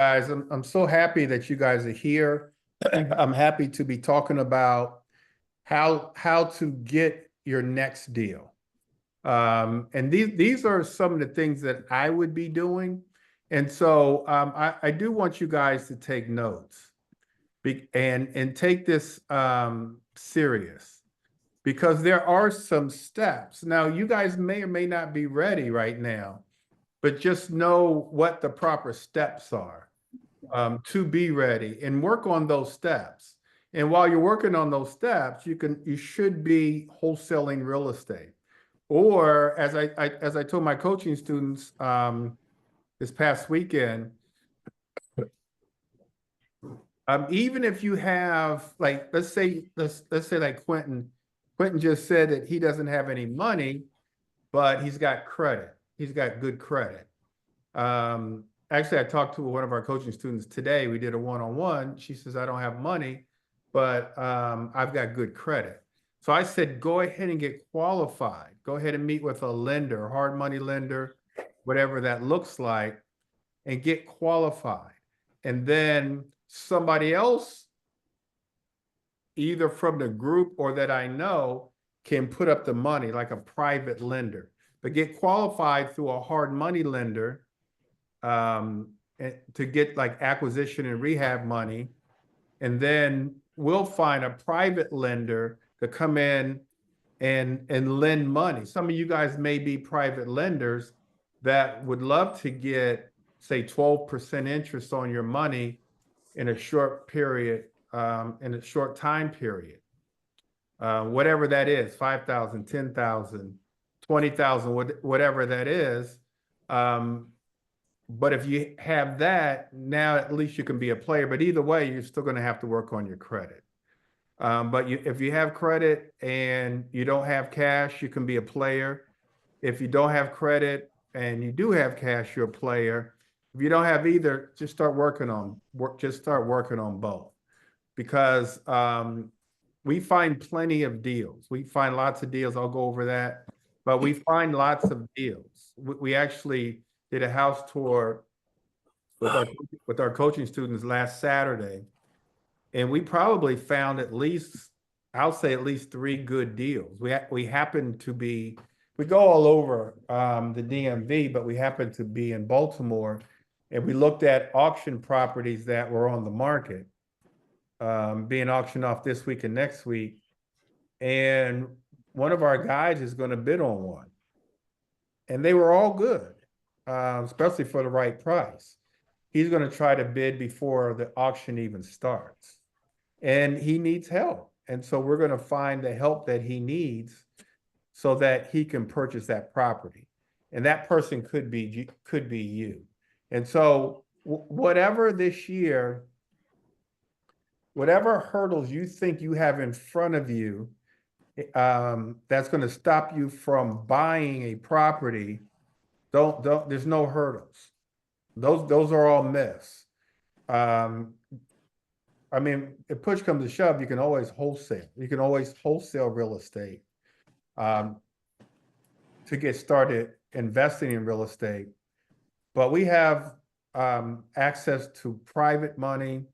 Guys, I'm so happy that you guys are here. I'm happy to be talking about how to get your next deal. And these are some of the things that I would be doing. And so I do want you guys to take notes and take this serious because there are some steps. Now, you guys may or may not be ready right now, but just know what the proper steps are to be ready and work on those steps. And while you're working on those steps, you should be wholesaling real estate. Or as I told my coaching students this past weekend, even if you have like let's say like Quentin just said that he doesn't have any money, but he's got credit. He's got good credit. Actually, I talked to one of our coaching students today. We did a one-on-one. She says, I don't have money, but I've got good credit. So I said, go ahead and get qualified. Go ahead and meet with a lender, hard money lender, whatever that looks like, and get qualified. And then somebody else, either from the group or that I know, can put up the money like a private lender. But get qualified through a hard money lender to get like acquisition and rehab money. And then we'll find a private lender to come in and lend money. Some of you guys may be private lenders that would love to get, say, 12% interest on your money in a short period, in a short time period. Whatever that is, 5,000, 10,000, 20,000, whatever that is. But if you have that, now at least you can be a player. But either way, you're still going to have to work on your credit. But if you have credit and you don't have cash, you can be a player. If you don't have credit and you do have cash, you're a player. If you don't have either, just start working on both. Because we find plenty of deals. We find lots of deals. I'll go over that. But we find lots of deals. We actually did a house tour with our coaching students last Saturday, and we probably found at least, I'll say at least 3 good deals. We happen to be, we go all over the DMV, but we happen to be in Baltimore, and we looked at auction properties that were on the market, being auctioned off this week and next week. And one of our guys is going to bid on one. And they were all good, especially for the right price. He's going to try to bid before the auction even starts. And he needs help. And so we're going to find the help that he needs so that he can purchase that property. And that person could be you. And so whatever this year, whatever hurdles you think you have in front of you, that's going to stop you from buying a property, don't there's no hurdles. Those are all myths. I mean, if push comes to shove, you can always wholesale. You can always wholesale real estate to get started investing in real estate. But we have access to private money.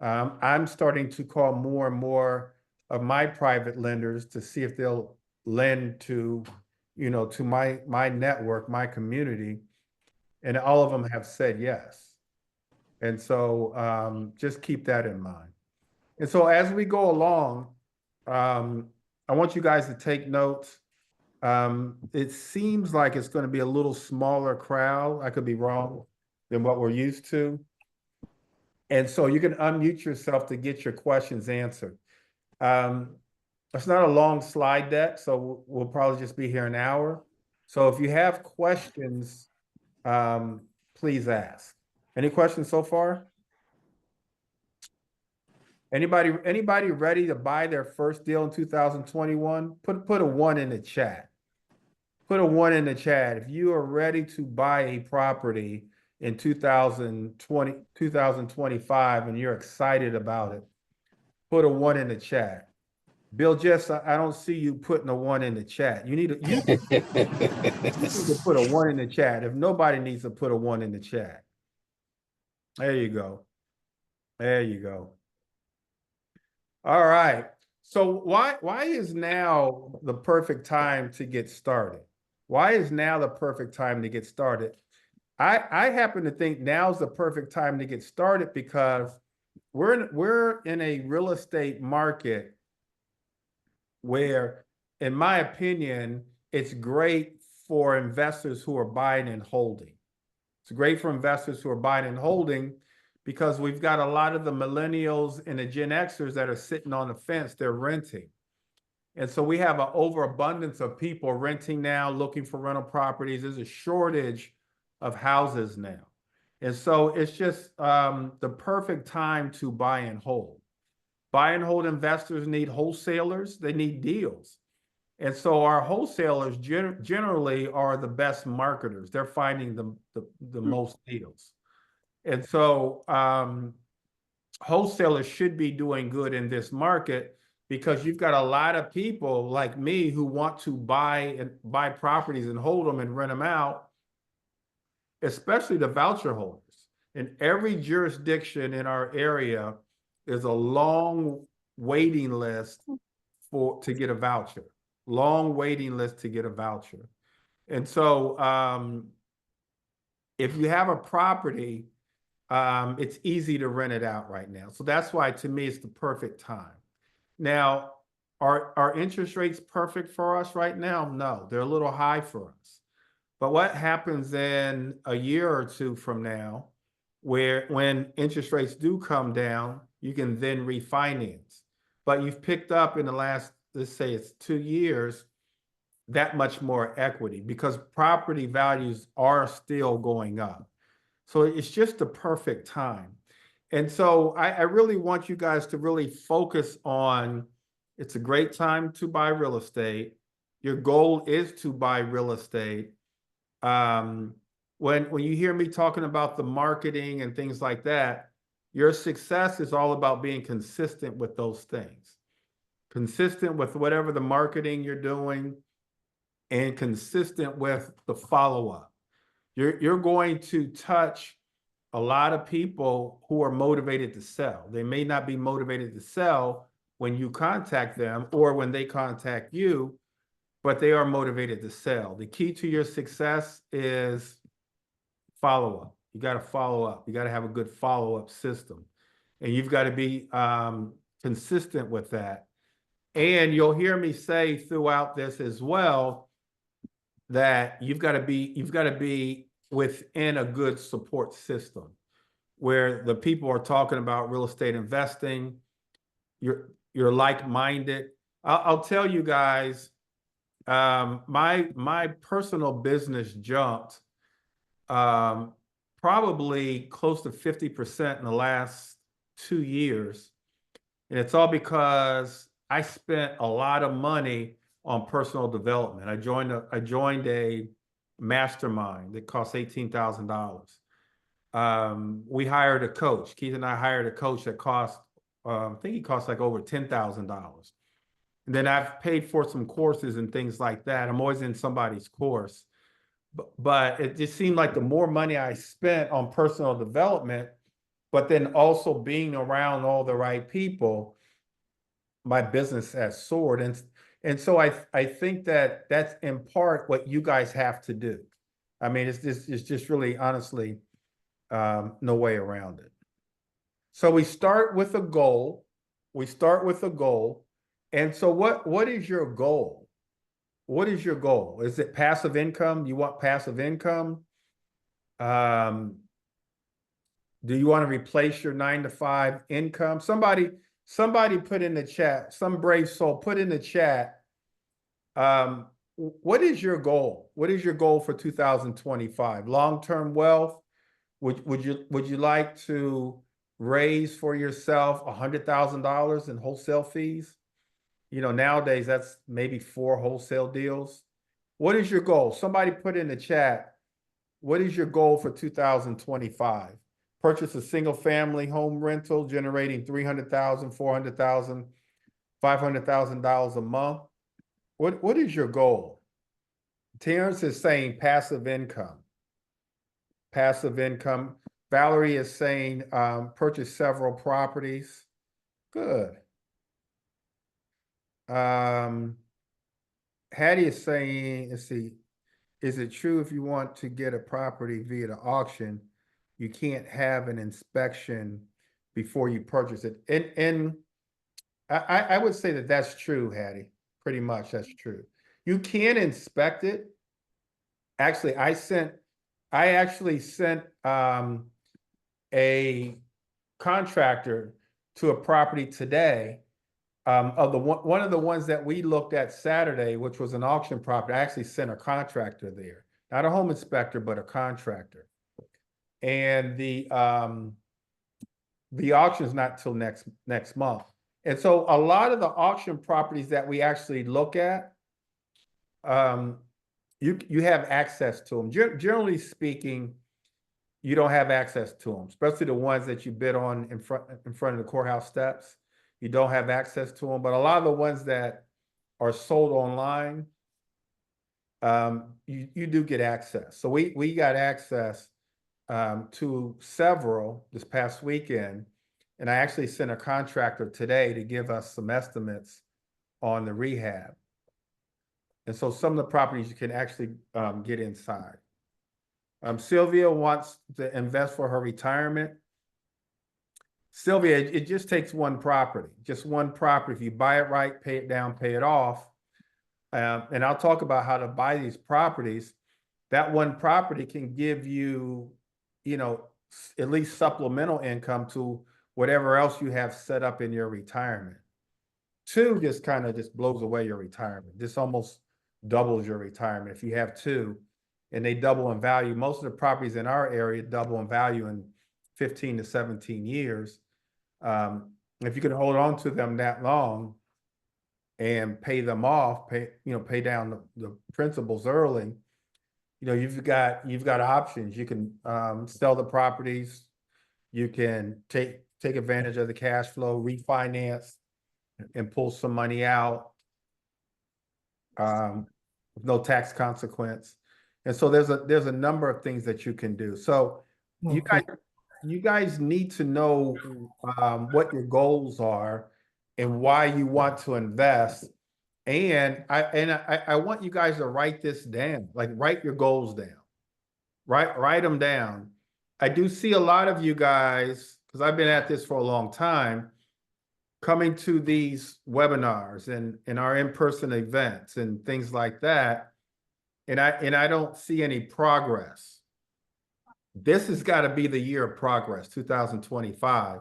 I'm starting to call more and more of my private lenders to see if they'll lend to, to my network, my community, and all of them have said yes. And so just keep that in mind. And so as we go along, I want you guys to take notes. It seems like it's going to be a little smaller crowd. I could be wrong than what we're used to. And so you can unmute yourself to get your questions answered. It's not a long slide deck, so we'll probably just be here an hour. So if you have questions, please ask. Any questions so far? Anybody ready to buy their first deal in 2021? Put a 1 in the chat. Put a 1 in the chat. If you are ready to buy a property in 2025 and you're excited about it, put a 1 in the chat. Bill Jess, I don't see you putting a 1 in the chat. You need to put a 1 in the chat. If nobody needs to put a 1 in the chat. There you go. There you go. All right. So why is now the perfect time to get started? Why is now the perfect time to get started? I happen to think now's the perfect time to get started because we're in a real estate market where, in my opinion, it's great for investors who are buying and holding. It's great for investors who are buying and holding because we've got a lot of the millennials and the Gen Xers that are sitting on the fence, they're renting. And so we have an overabundance of people renting now, looking for rental properties. There's a shortage of houses now. And so it's just the perfect time to buy and hold. Buy and hold investors need wholesalers, they need deals. And so our wholesalers generally are the best marketers. They're finding the most deals. And so wholesalers should be doing good in this market because you've got a lot of people like me who want to buy properties and hold them and rent them out, especially the voucher holders. In every jurisdiction in our area, there's a long waiting list to get a voucher. Long waiting list to get a voucher. And so if you have a property, it's easy to rent it out right now. So that's why, to me, it's the perfect time. Now, are interest rates perfect for us right now? No, they're a little high for us. But what happens in a year or two from now, when interest rates do come down, you can then refinance. But you've picked up in the last, let's say it's 2 years, that much more equity because property values are still going up. So it's just the perfect time. And so I really want you guys to really focus on, it's a great time to buy real estate. Your goal is to buy real estate. When you hear me talking about the marketing and things like that, your success is all about being consistent with those things. Consistent with whatever the marketing you're doing and consistent with the follow-up. You're going to touch a lot of people who are motivated to sell. They may not be motivated to sell when you contact them or when they contact you, but they are motivated to sell. The key to your success is follow-up. You got to follow up. You got to have a good follow-up system. And you've got to be consistent with that. And you'll hear me say throughout this as well that you've got to be within a good support system where the people are talking about real estate investing. You're like-minded. I'll tell you guys, my personal business jumped probably close to 50% in the last 2 years. And it's all because I spent a lot of money on personal development. I joined a mastermind that cost $18,000. We hired a coach. Keith and I hired a coach that cost, I think he cost like over $10,000. And then I've paid for some courses and things like that. I'm always in somebody's course. But it just seemed like the more money I spent on personal development, but then also being around all the right people, my business has soared. And so I think that that's in part what you guys have to do. I mean, it's just really, honestly, no way around it. So we start with a goal. We start with a goal. And so what is your goal? What is your goal? Is it passive income? You want passive income? Do you want to replace your 9-to-5 income? Somebody put in the chat, some brave soul put in the chat, what is your goal? What is your goal for 2025? Long-term wealth? Would you like to raise for yourself $100,000 in wholesale fees? You know, nowadays that's maybe 4 wholesale deals. What is your goal? Somebody put in the chat, what is your goal for 2025? Purchase a single family home rental generating $300,000, $400,000, $500,000 a month. What is your goal? Terrence is saying passive income. Passive income. Valerie is saying, purchase several properties. Good. Hattie is saying, let's see, is it true if you want to get a property via the auction, you can't have an inspection before you purchase it? And I would say that that's true, Hattie. Pretty much that's true. You can inspect it. Actually, I actually sent a contractor to a property today. Of the one of the ones that we looked at Saturday, which was an auction property, I actually sent a contractor there, not a home inspector, but a contractor. And the auction is not till next month. And so a lot of the auction properties that we actually look at, you have access to them. Generally speaking, you don't have access to them, especially the ones that you bid on in front of the courthouse steps. You don't have access to them, but a lot of the ones that are sold online, you do get access. So we got access to several this past weekend, and I actually sent a contractor today to give us some estimates on the rehab. And so some of the properties you can actually get inside. Sylvia wants to invest for her retirement. Sylvia, it just takes one property, just one property. If you buy it right, pay it down, pay it off. And I'll talk about how to buy these properties. That one property can give you, at least supplemental income to whatever else you have set up in your retirement. Two just kind of just blows away your retirement. This almost doubles your retirement if you have two, and they double in value. Most of the properties in our area double in value in 15 to 17 years. If you can hold on to them that long and pay them off, pay down the principals early, you've got options. You can sell the properties. You can take advantage of the cash flow, refinance, and pull some money out with no tax consequence. And so there's a number of things that you can do. So you guys need to know what your goals are and why you want to invest. And I want you guys to write this down, like write your goals down, write them down. I do see a lot of you guys, because I've been at this for a long time, coming to these webinars and our in-person events and things like that. And I don't see any progress. This has got to be the year of progress, 2025.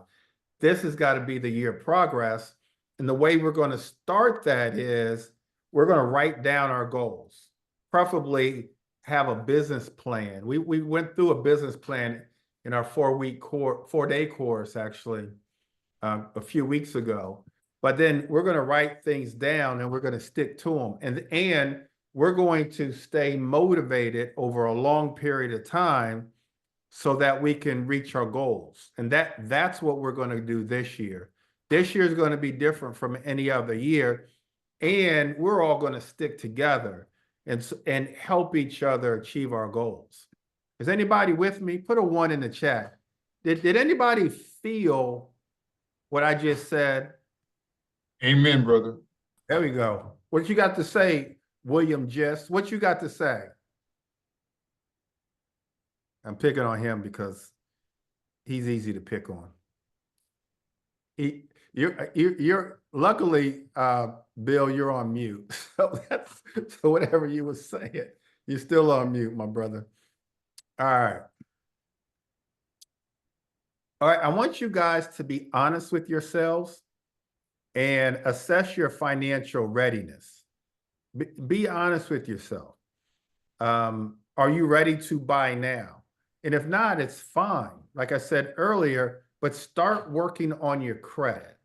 This has got to be the year of progress. And the way we're going to start that is we're going to write down our goals, preferably have a business plan. We went through a business plan in our 4-day course, actually, a few weeks ago. But then we're going to write things down and we're going to stick to them. And we're going to stay motivated over a long period of time so that we can reach our goals. And that's what we're going to do this year. This year is going to be different from any other year. And we're all going to stick together and help each other achieve our goals. Is anybody with me? Put a 1 in the chat. Did anybody feel what I just said? Amen, brother. There we go. What you got to say, William Gist? What you got to say? I'm picking on him because he's easy to pick on. You're luckily, Bill, you're on mute. So whatever you were saying, you're still on mute, my brother. All right. All right. I want you guys to be honest with yourselves and assess your financial readiness. Be honest with yourself. Are you ready to buy now? And if not, it's fine. Like I said earlier, but start working on your credit.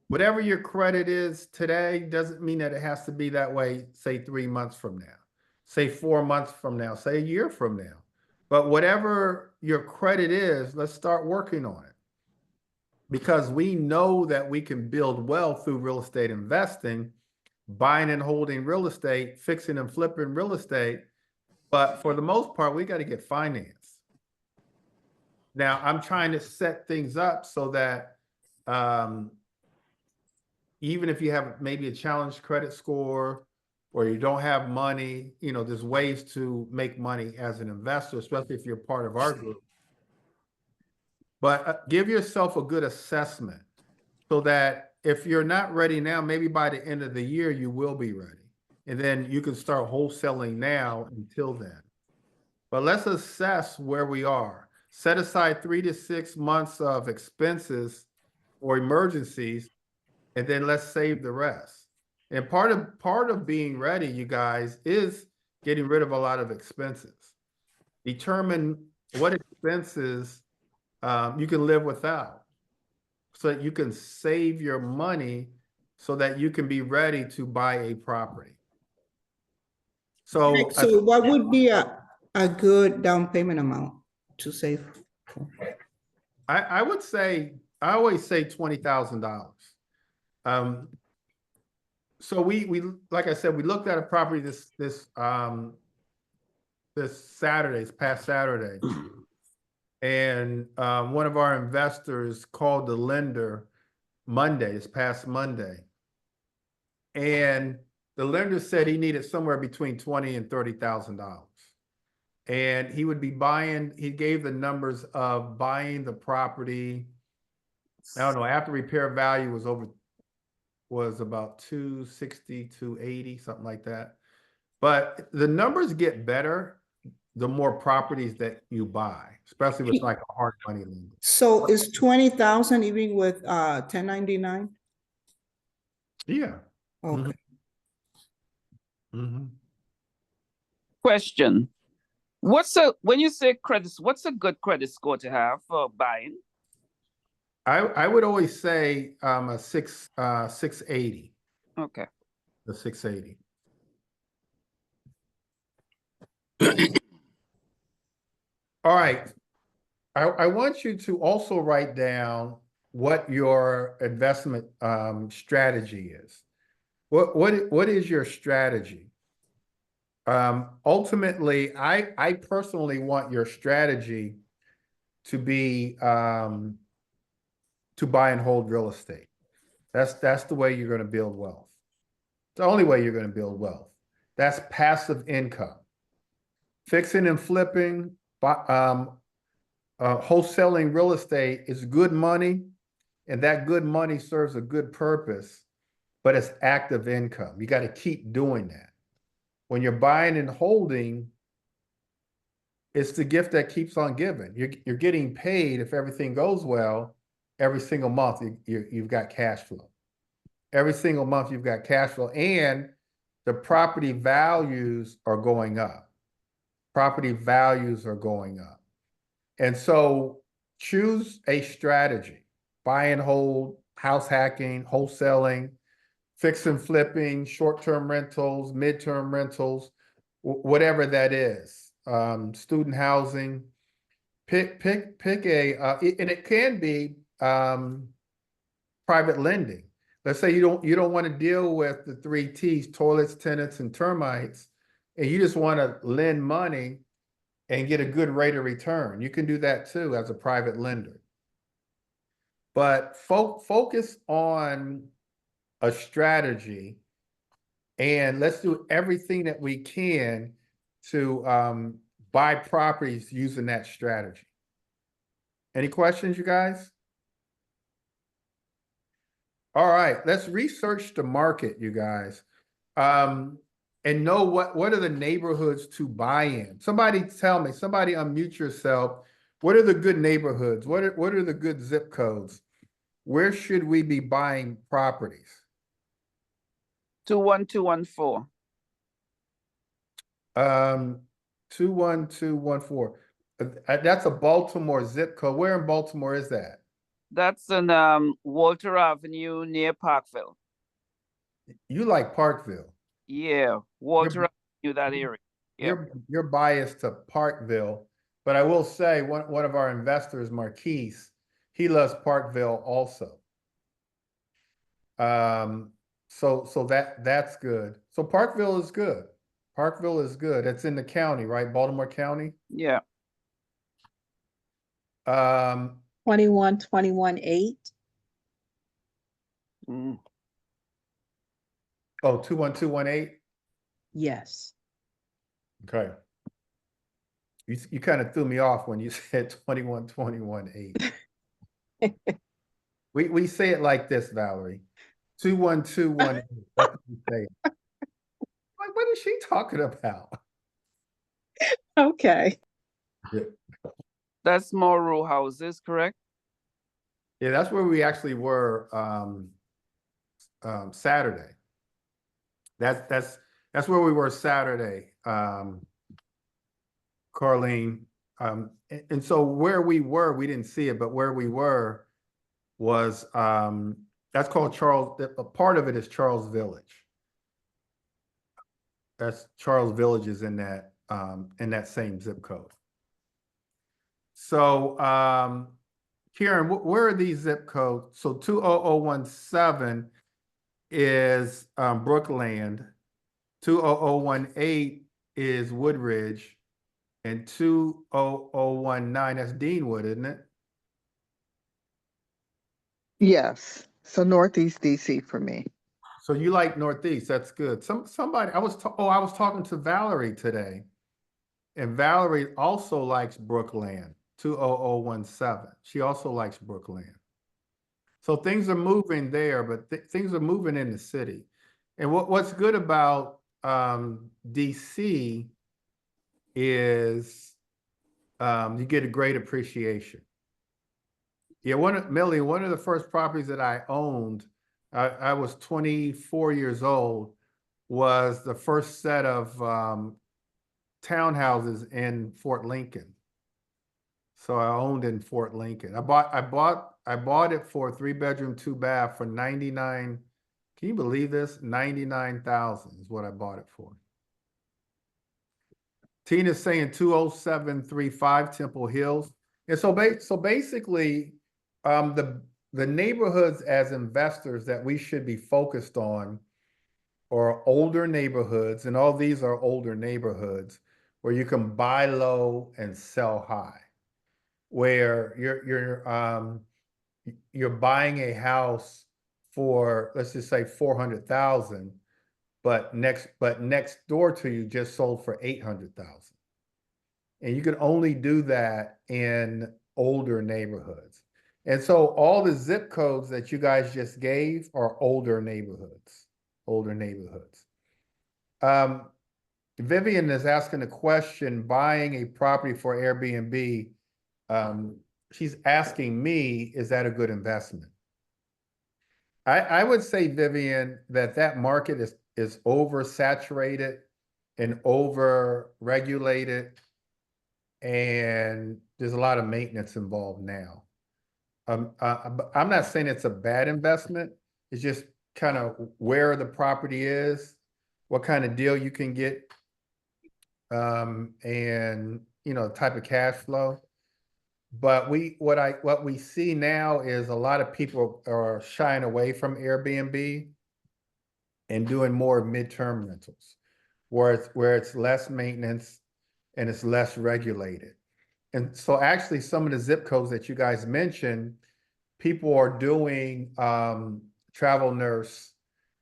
Whatever your credit is today doesn't mean that it has to be that way, say 3 months from now, say 4 months from now, say a year from now. But whatever your credit is, let's start working on it. Because we know that we can build wealth through real estate investing, buying and holding real estate, fixing and flipping real estate. But for the most part, we got to get financed. Now I'm trying to set things up so that even if you have maybe a challenged credit score or you don't have money, there's ways to make money as an investor, especially if you're part of our group. But give yourself a good assessment so that if you're not ready now, maybe by the end of the year, you will be ready. And then you can start wholesaling now until then. But let's assess where we are. Set aside 3 to 6 months of expenses or emergencies, and then let's save the rest. And part of being ready, you guys, is getting rid of a lot of expenses. Determine what expenses you can live without, so that you can save your money so that you can be ready to buy a property. So, So what would be a good down payment amount to save for? I would say, I always say $20,000. So we like I said, we looked at a property this past Saturday, and one of our investors called the lender this past Monday, and the lender said he needed somewhere between $20,000 and $30,000. And he would be buying, he gave the numbers of buying the property, I don't know, after repair value was about 260, 280, something like that. But the numbers get better the more properties that you buy, especially with like a hard money lender. So is 20,000 even with 1099? Yeah. Okay. Mm-hmm. Question. When you say credit, what's a good credit score to have for buying? I would always say a 680. Okay. The 680. All right. I want you to also write down what your investment strategy is. What is your strategy? Ultimately, I personally want your strategy to be to buy and hold real estate. That's the way you're going to build wealth. It's the only way you're going to build wealth. That's passive income. Fixing and flipping, wholesaling real estate is good money, and that good money serves a good purpose, but it's active income. You got to keep doing that. When you're buying and holding, it's the gift that keeps on giving. You're getting paid, if everything goes well, every single month you've got cash flow. Every single month you've got cash flow, and the property values are going up. Property values are going up. And so choose a strategy: buy and hold, house hacking, wholesaling, fix and flipping, short-term rentals, midterm rentals, whatever that is. Student housing. Pick a and it can be private lending. Let's say you don't want to deal with the 3 T's: toilets, tenants, and termites, and you just want to lend money and get a good rate of return. You can do that too as a private lender. But focus on a strategy, and let's do everything that we can to buy properties using that strategy. Any questions, you guys? All right, let's research the market, you guys, and know what are the neighborhoods to buy in. Somebody tell me, somebody unmute yourself. What are the good neighborhoods? What are the good zip codes? Where should we be buying properties? 21214. 21214. That's a Baltimore zip code. Where in Baltimore is that? That's in Walter Avenue near Parkville. You like Parkville. Yeah, Walter Avenue, that area. Yep. You're biased to Parkville, but I will say one of our investors, Marquise, he loves Parkville also. So that's good. So Parkville is good. Parkville is good. It's in the county, right? Baltimore County. Yeah. Um, 2121-8. Mm. oh, 21218. Yes. Okay. You kind of threw me off when you said 21218. We say it like this, Valerie. 21218. That's what we say. Like, what is she talking about? Okay. Yeah. That's more row houses, correct? Yeah, that's where we actually were Saturday. That's where we were Saturday, Carlene. And so where we were, we didn't see it, but where we were was that's called Charles. A part of it is Charles Village. That's Charles Village is in that same zip code. So Karen, where are these zip codes? So 20017 is Brookland, 20018 is Woodridge, and 20019, that's Deanwood, isn't it? Yes. So Northeast DC for me. So you like Northeast, that's good. Somebody, I was talking to Valerie today, and Valerie also likes Brookland, 20017. She also likes Brookland. So things are moving there, but things are moving in the city. And what's good about DC is you get a great appreciation. Yeah, Millie, one of the first properties that I owned, I was 24 years old, was the first set of townhouses in Fort Lincoln. So I owned in Fort Lincoln. I bought it for a 3-bedroom, 2-bath for 99. Can you believe this? 99,000 is what I bought it for. Tina's saying 20735 Temple Hills. And so basically, the neighborhoods as investors that we should be focused on are older neighborhoods, and all these are older neighborhoods where you can buy low and sell high, where you're buying a house for, let's just say 400,000, but next door to you just sold for 800,000. And you can only do that in older neighborhoods. And so all the zip codes that you guys just gave are older neighborhoods. Vivian is asking a question, buying a property for Airbnb. She's asking me, is that a good investment? I would say, Vivian, that market is oversaturated and over-regulated, and there's a lot of maintenance involved now. I'm not saying it's a bad investment. It's just kind of where the property is, what kind of deal you can get, and type of cash flow. But what we see now is a lot of people are shying away from Airbnb and doing more midterm rentals, where it's less maintenance and it's less regulated. And so actually some of the zip codes that you guys mentioned, people are doing travel nurse.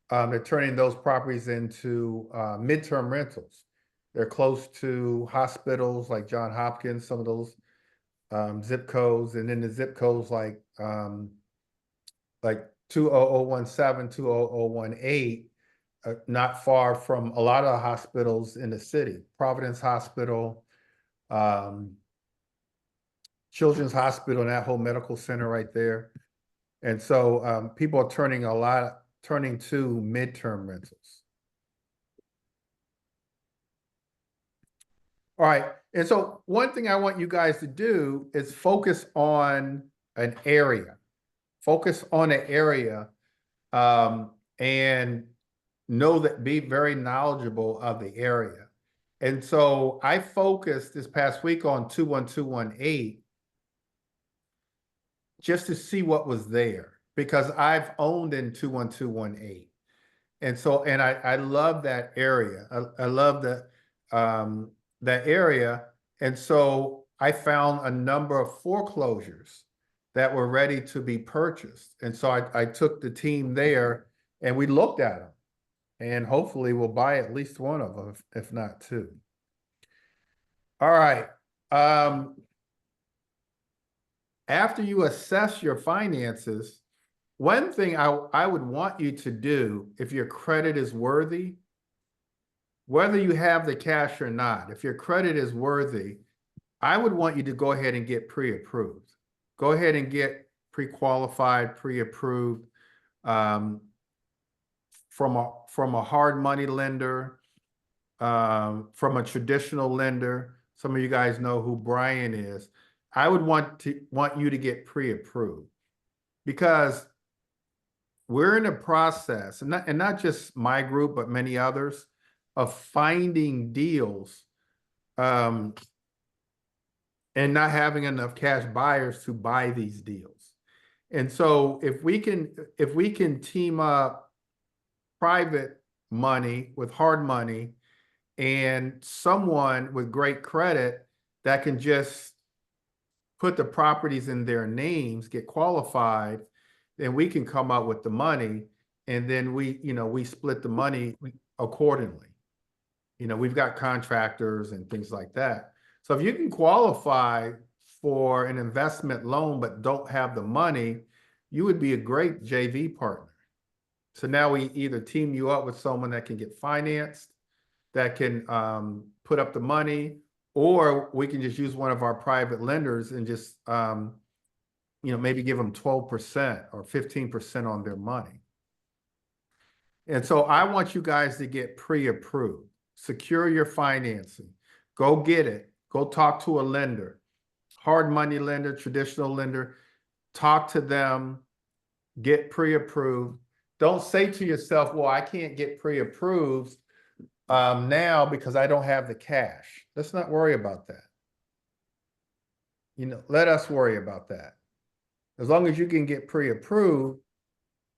They're turning those properties into midterm rentals. They're close to hospitals like Johns Hopkins, some of those zip codes, and then the zip codes like 20017, 20018, not far from a lot of hospitals in the city. Providence Hospital, Children's Hospital, and that whole medical center right there. And so people are turning to midterm rentals. All right. And so one thing I want you guys to do is focus on an area. Focus on an area and be very knowledgeable of the area. And so I focused this past week on 21218 just to see what was there, because I've owned in 21218. And so, and I love that area. I love that area. And so I found a number of foreclosures that were ready to be purchased. And so I took the team there and we looked at them. And hopefully we'll buy at least one of them, if not two. All right. After you assess your finances, one thing I would want you to do, if your credit is worthy, whether you have the cash or not, if your credit is worthy, I would want you to go ahead and get pre-approved. Go ahead and get pre-qualified, pre-approved from a hard money lender, from a traditional lender. Some of you guys know who Brian is. I would want you to get pre-approved because we're in a process, and not just my group, but many others, of finding deals and not having enough cash buyers to buy these deals. And so if we can team up private money with hard money and someone with great credit that can just put the properties in their names, get qualified, then we can come up with the money, and then we split the money accordingly. We've got contractors and things like that. So if you can qualify for an investment loan but don't have the money, you would be a great JV partner. So now we either team you up with someone that can get financed, that can put up the money, or we can just use one of our private lenders and just maybe give them 12% or 15% on their money. And so I want you guys to get pre-approved. Secure your financing. Go get it. Go talk to a lender, hard money lender, traditional lender. Talk to them, get pre-approved. Don't say to yourself, well, I can't get pre-approved now because I don't have the cash. Let's not worry about that. Let us worry about that. As long as you can get pre-approved,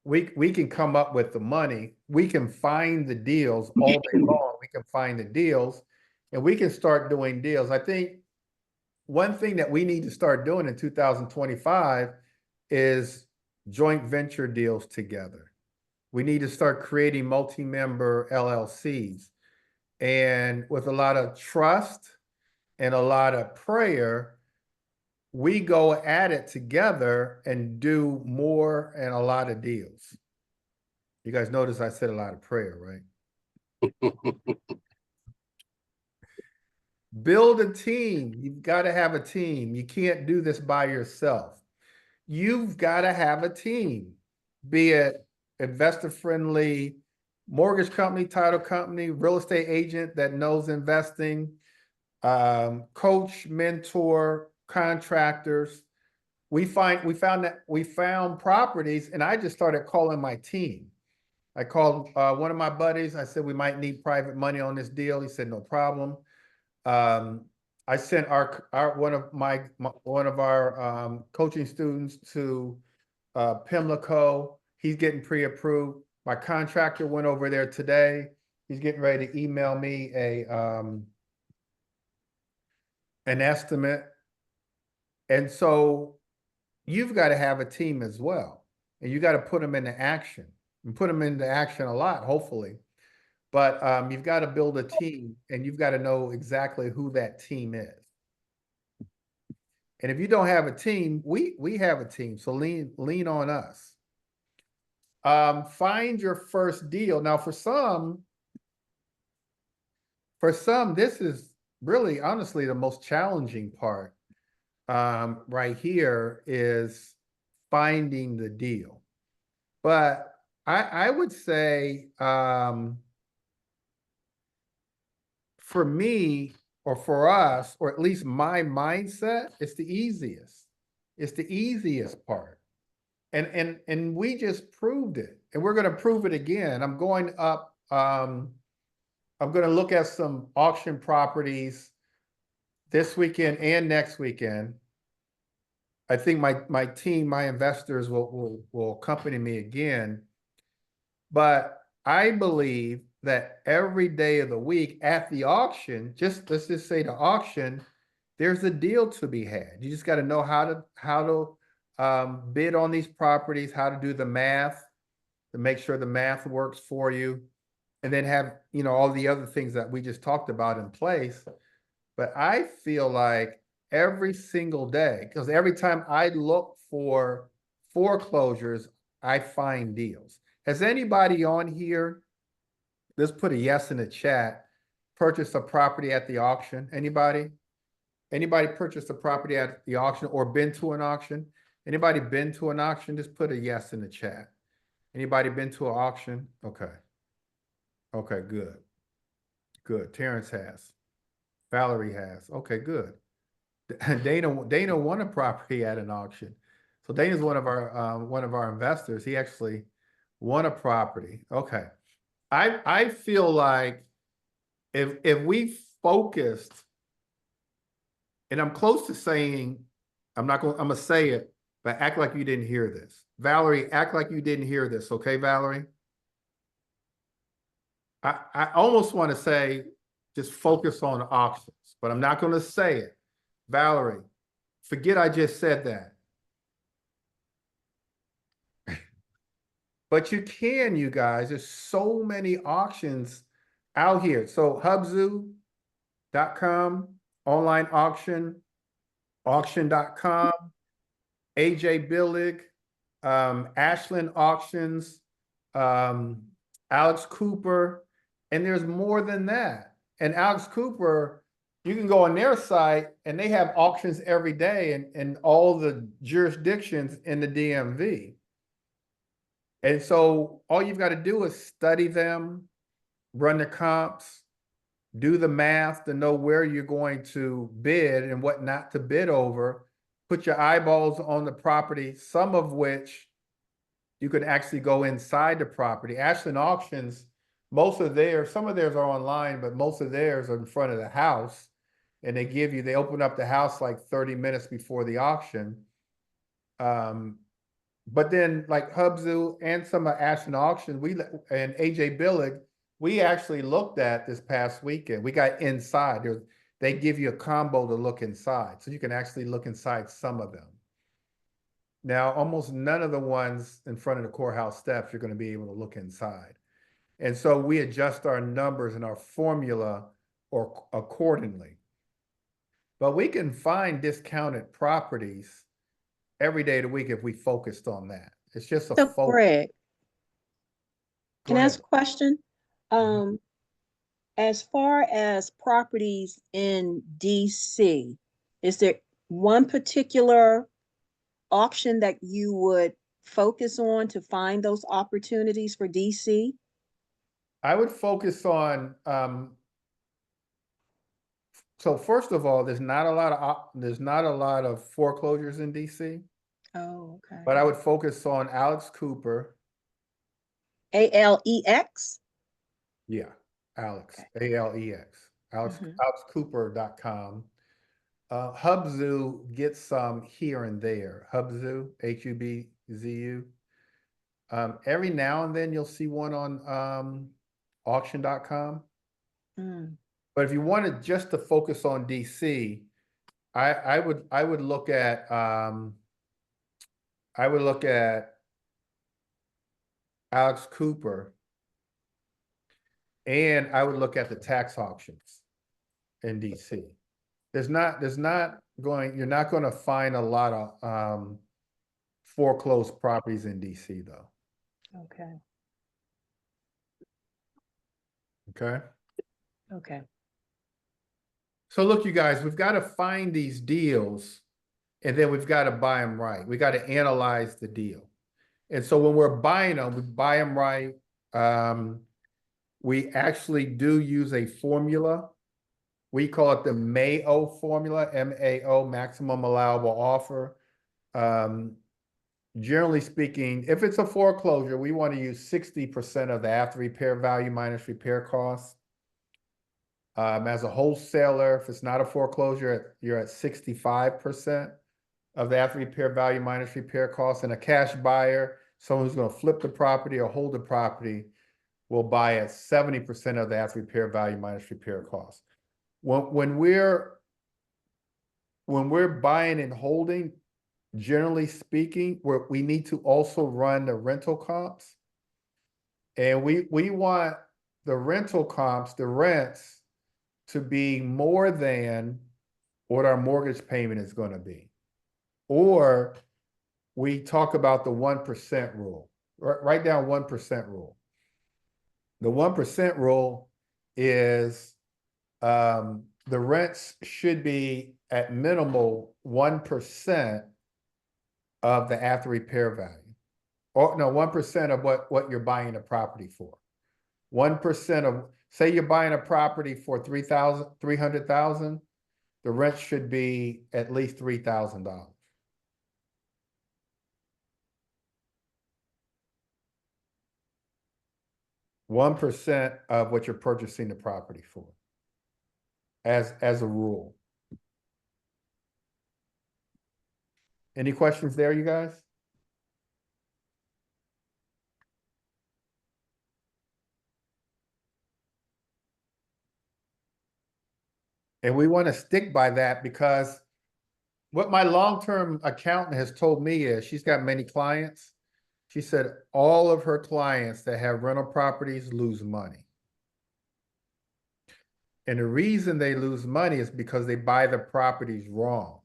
we can come up with the money. We can find the deals all day long. We can find the deals and we can start doing deals. I think one thing that we need to start doing in 2025 is joint venture deals together. We need to start creating multi-member LLCs. And with a lot of trust and a lot of prayer, we go at it together and do more and a lot of deals. You guys notice I said a lot of prayer, right? Build a team. You've got to have a team. You can't do this by yourself. You've got to have a team, be it investor-friendly mortgage company, title company, real estate agent that knows investing, coach, mentor, contractors. We found properties, and I just started calling my team. I called one of my buddies. I said, we might need private money on this deal. He said, no problem. I sent one of our coaching students to Pimlico. He's getting pre-approved. My contractor went over there today. He's getting ready to email me an estimate. And so you've got to have a team as well. And you got to put them into action, and put them into action a lot, hopefully. But you've got to build a team, and you've got to know exactly who that team is. And if you don't have a team, we have a team. So lean on us. Find your first deal. Now, for some, this is really, honestly, the most challenging part right here is finding the deal. But I would say for me, or for us, or at least my mindset, it's the easiest. It's the easiest part. And we just proved it, and we're going to prove it again. I'm going to look at some auction properties this weekend and next weekend. I think my team, my investors will accompany me again. But I believe that every day of the week at the auction, let's just say the auction, there's a deal to be had. You just got to know how to bid on these properties, how to do the math, to make sure the math works for you, and then have, you know, all the other things that we just talked about in place. But I feel like every single day, because every time I look for foreclosures, I find deals. Has anybody on here, let's put a yes in the chat, purchased a property at the auction? Anybody? Anybody purchased a property at the auction or been to an auction? Anybody been to an auction? Just put a yes in the chat. Anybody been to an auction? Okay. Okay, good. Good. Terrence has. Valerie has. Okay, good. Dana won a property at an auction. So Dana's one of our investors. He actually won a property. Okay. I feel like if we focused, and I'm close to saying, I'm gonna say it, but act like you didn't hear this. Valerie, act like you didn't hear this, okay, Valerie? I almost want to say just focus on auctions, but I'm not going to say it. Valerie, forget I just said that. But you can, you guys. There's so many auctions out here. So hubzoo.com, online auction, auction.com, AJ Billig, Ashland Auctions, Alex Cooper, and there's more than that. And Alex Cooper, you can go on their site and they have auctions every day in all the jurisdictions in the DMV. And so all you've got to do is study them, run the comps, do the math to know where you're going to bid and what not to bid over, put your eyeballs on the property, some of which you could actually go inside the property. Ashland Auctions, some of theirs are online, but most of theirs are in front of the house. And they open up the house like 30 minutes before the auction. But then like Hubzoo and some of Ashland Auctions, and AJ Billig, we actually looked at this past weekend. We got inside. They give you a combo to look inside. So you can actually look inside some of them. Now, almost none of the ones in front of the courthouse steps, you're going to be able to look inside. And so we adjust our numbers and our formula accordingly. But we can find discounted properties every day of the week if we focused on that. It's just a So focus. Greg, Go can I ask ahead. a question? Mhm. As far as properties in DC, is there one particular auction that you would focus on to find those opportunities for DC? I would focus on, so first of all, there's not a lot of foreclosures in DC, Oh, okay. but I would focus on Alex Cooper. ALEX? Yeah, Alex, Okay. ALEX, Mhm. AlexCooper.com. Hubzoo gets some here and there. Hubzoo, HUBZU. Every now and then you'll see one on auction.com. Mm. But if you wanted just to focus on DC, I would look at Alex Cooper, and I would look at the tax auctions in DC. You're not going to find a lot of foreclosed properties in DC though. Okay. Okay. Okay. So look, you guys, we've got to find these deals and then we've got to buy them right. We got to analyze the deal. And so when we're buying them, we buy them right. We actually do use a formula. We call it the MAO formula, MAO, maximum allowable offer. Generally speaking, if it's a foreclosure, we want to use 60% of the after repair value minus repair costs. As a wholesaler, if it's not a foreclosure, you're at 65% of the after repair value minus repair costs. And a cash buyer, someone who's going to flip the property or hold the property, will buy at 70% of the after repair value minus repair costs. When we're when we're buying and holding, generally speaking, we need to also run the rental comps. And we want the rental comps, the rents, to be more than what our mortgage payment is going to be. Or we talk about the 1% rule. Write down 1% rule. The 1% rule is the rents should be at minimal 1% of the after repair value. Or no, 1% of what you're buying a property for. 1% of, say you're buying a property for 300,000, the rent should be at least $3,000. One percent of what you're purchasing the property for, as a rule. Any questions there, you guys? And we want to stick by that because what my long-term accountant has told me is she's got many clients. She said all of her clients that have rental properties lose money. And the reason they lose money is because they buy the properties wrong.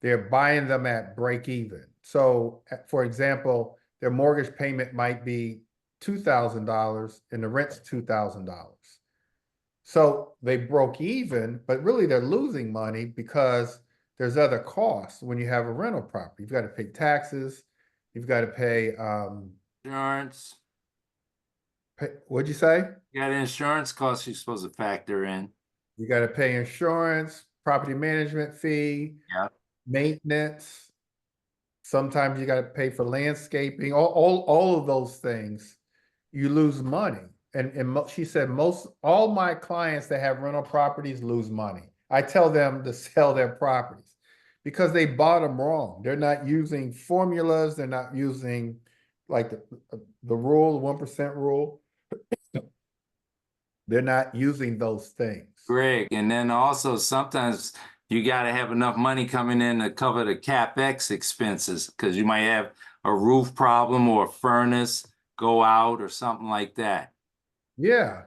They're buying them at break even. So, for example, their mortgage payment might be $2,000 and the rent's $2,000. So they broke even, but really they're losing money because there's other costs when you have a rental property. You've got to pay taxes. You've got to pay, Insurance. what'd you say? You got insurance costs you're supposed to factor in. You got to pay insurance, property management fee, Yeah. maintenance. Sometimes you got to pay for landscaping, all of those things. You lose money. And she said all my clients that have rental properties lose money. I tell them to sell their properties because they bought them wrong. They're not using formulas. They're not using like the rule, 1% rule. They're not using those things. Greg, and then also sometimes you got to have enough money coming in to cover the CapEx expenses because you might have a roof problem or a furnace go out or something like that. Yeah.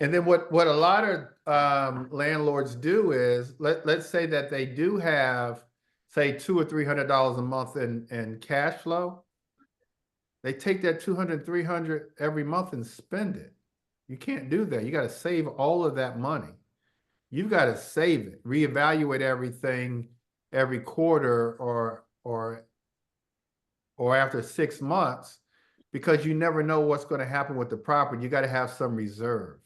And then what a lot of landlords do is let's say that they do have, say, $200 or $300 a month in cash flow. They take that 200, 300 every month and spend it. You can't do that. You got to save all of that money. You've got to save it, reevaluate everything every quarter or after 6 months, because you never know what's going to happen with the property. You got to have some reserve.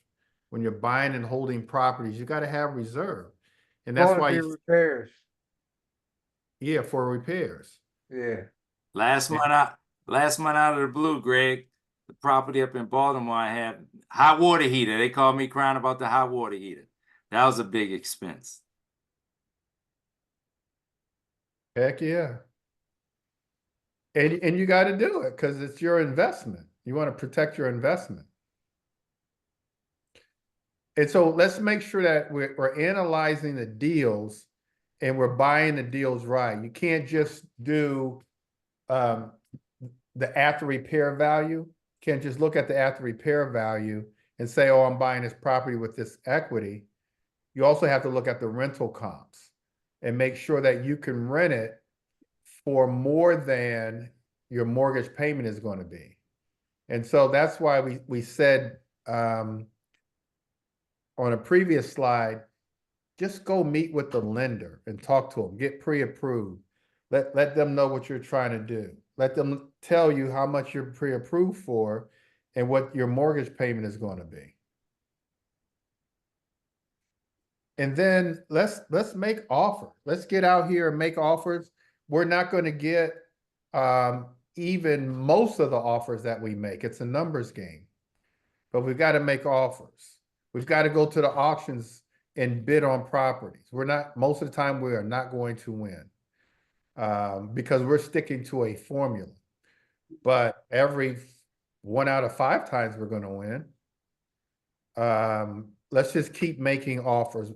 When you're buying and holding properties, you got to have reserve. And that's why repairs. Yeah, for repairs. Yeah. Last month out of the blue, Greg, the property up in Baltimore, I had hot water heater. They called me crying about the hot water heater. That was a big expense. Heck yeah. And you got to do it because it's your investment. You want to protect your investment. And so let's make sure that we're analyzing the deals and we're buying the deals right. You can't just do the after repair value. You can't just look at the after repair value and say, oh, I'm buying this property with this equity. You also have to look at the rental comps and make sure that you can rent it for more than your mortgage payment is going to be. And so that's why we said on a previous slide, just go meet with the lender and talk to them, get pre-approved. Let them know what you're trying to do. Let them tell you how much you're pre-approved for and what your mortgage payment is going to be. And then let's make offers. Let's get out here and make offers. We're not going to get even most of the offers that we make. It's a numbers game, but we've got to make offers. We've got to go to the auctions and bid on properties. Most of the time we are not going to win because we're sticking to a formula, but every 1 out of 5 times we're going to win. Let's just keep making offers.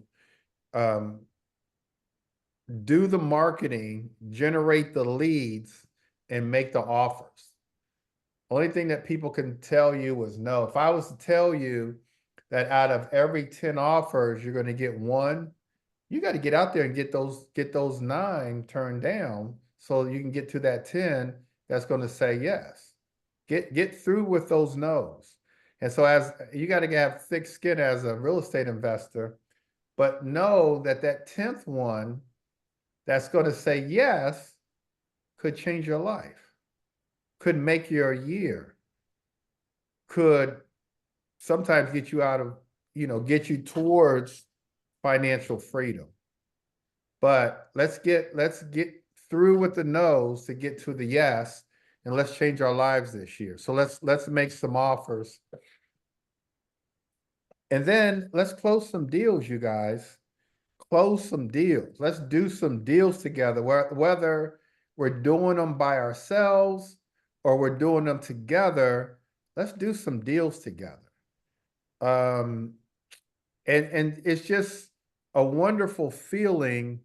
do the marketing, generate the leads, and make the offers. Only thing that people can tell you is no. If I was to tell you that out of every 10 offers, you're going to get one, you got to get out there and get those 9 turned down so you can get to that 10 that's going to say yes. Get through with those no's. And so as you got to have thick skin as a real estate investor, but know that that 10th one that's going to say yes could change your life, could make your year, could sometimes get you out of, get you towards financial freedom. But let's get through with the no's to get to the yes, and let's change our lives this year. So let's make some offers. And then let's close some deals, you guys. Close some deals. Let's do some deals together, whether we're doing them by ourselves or we're doing them together. Let's do some deals together. And it's just a wonderful feeling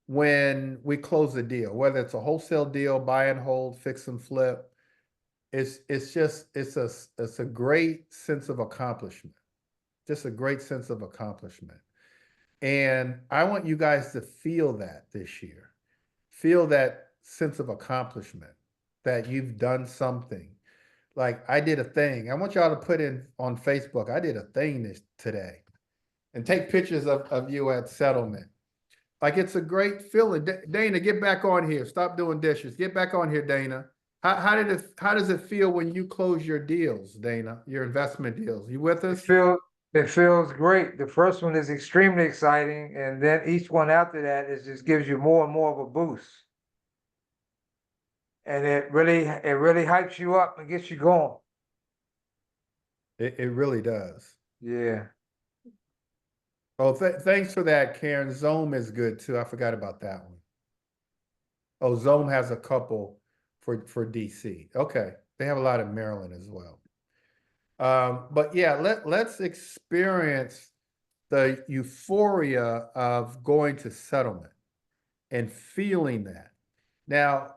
when we close a deal, whether it's a wholesale deal, buy and hold, fix and flip. It's a great sense of accomplishment. Just a great sense of accomplishment. And I want you guys to feel that this year. Feel that sense of accomplishment, that you've done something. Like I did a thing. I want y'all to put in on Facebook, I did a thing today. And take pictures of you at settlement. Like it's a great feeling. Dana, get back on here. Stop doing dishes. Get back on here, Dana. How does it feel when you close your deals, Dana, your investment deals? You with us? It feels great. The first one is extremely exciting, and then each one after that just gives you more and more of a boost. And it really hypes you up and gets you going. It really does. Yeah. Oh, thanks for that, Karen. Zoom is good too. I forgot about that one. Oh, Zoom has a couple for DC. Okay. They have a lot in Maryland as well. But yeah, let's experience the euphoria of going to settlement and feeling that. Now,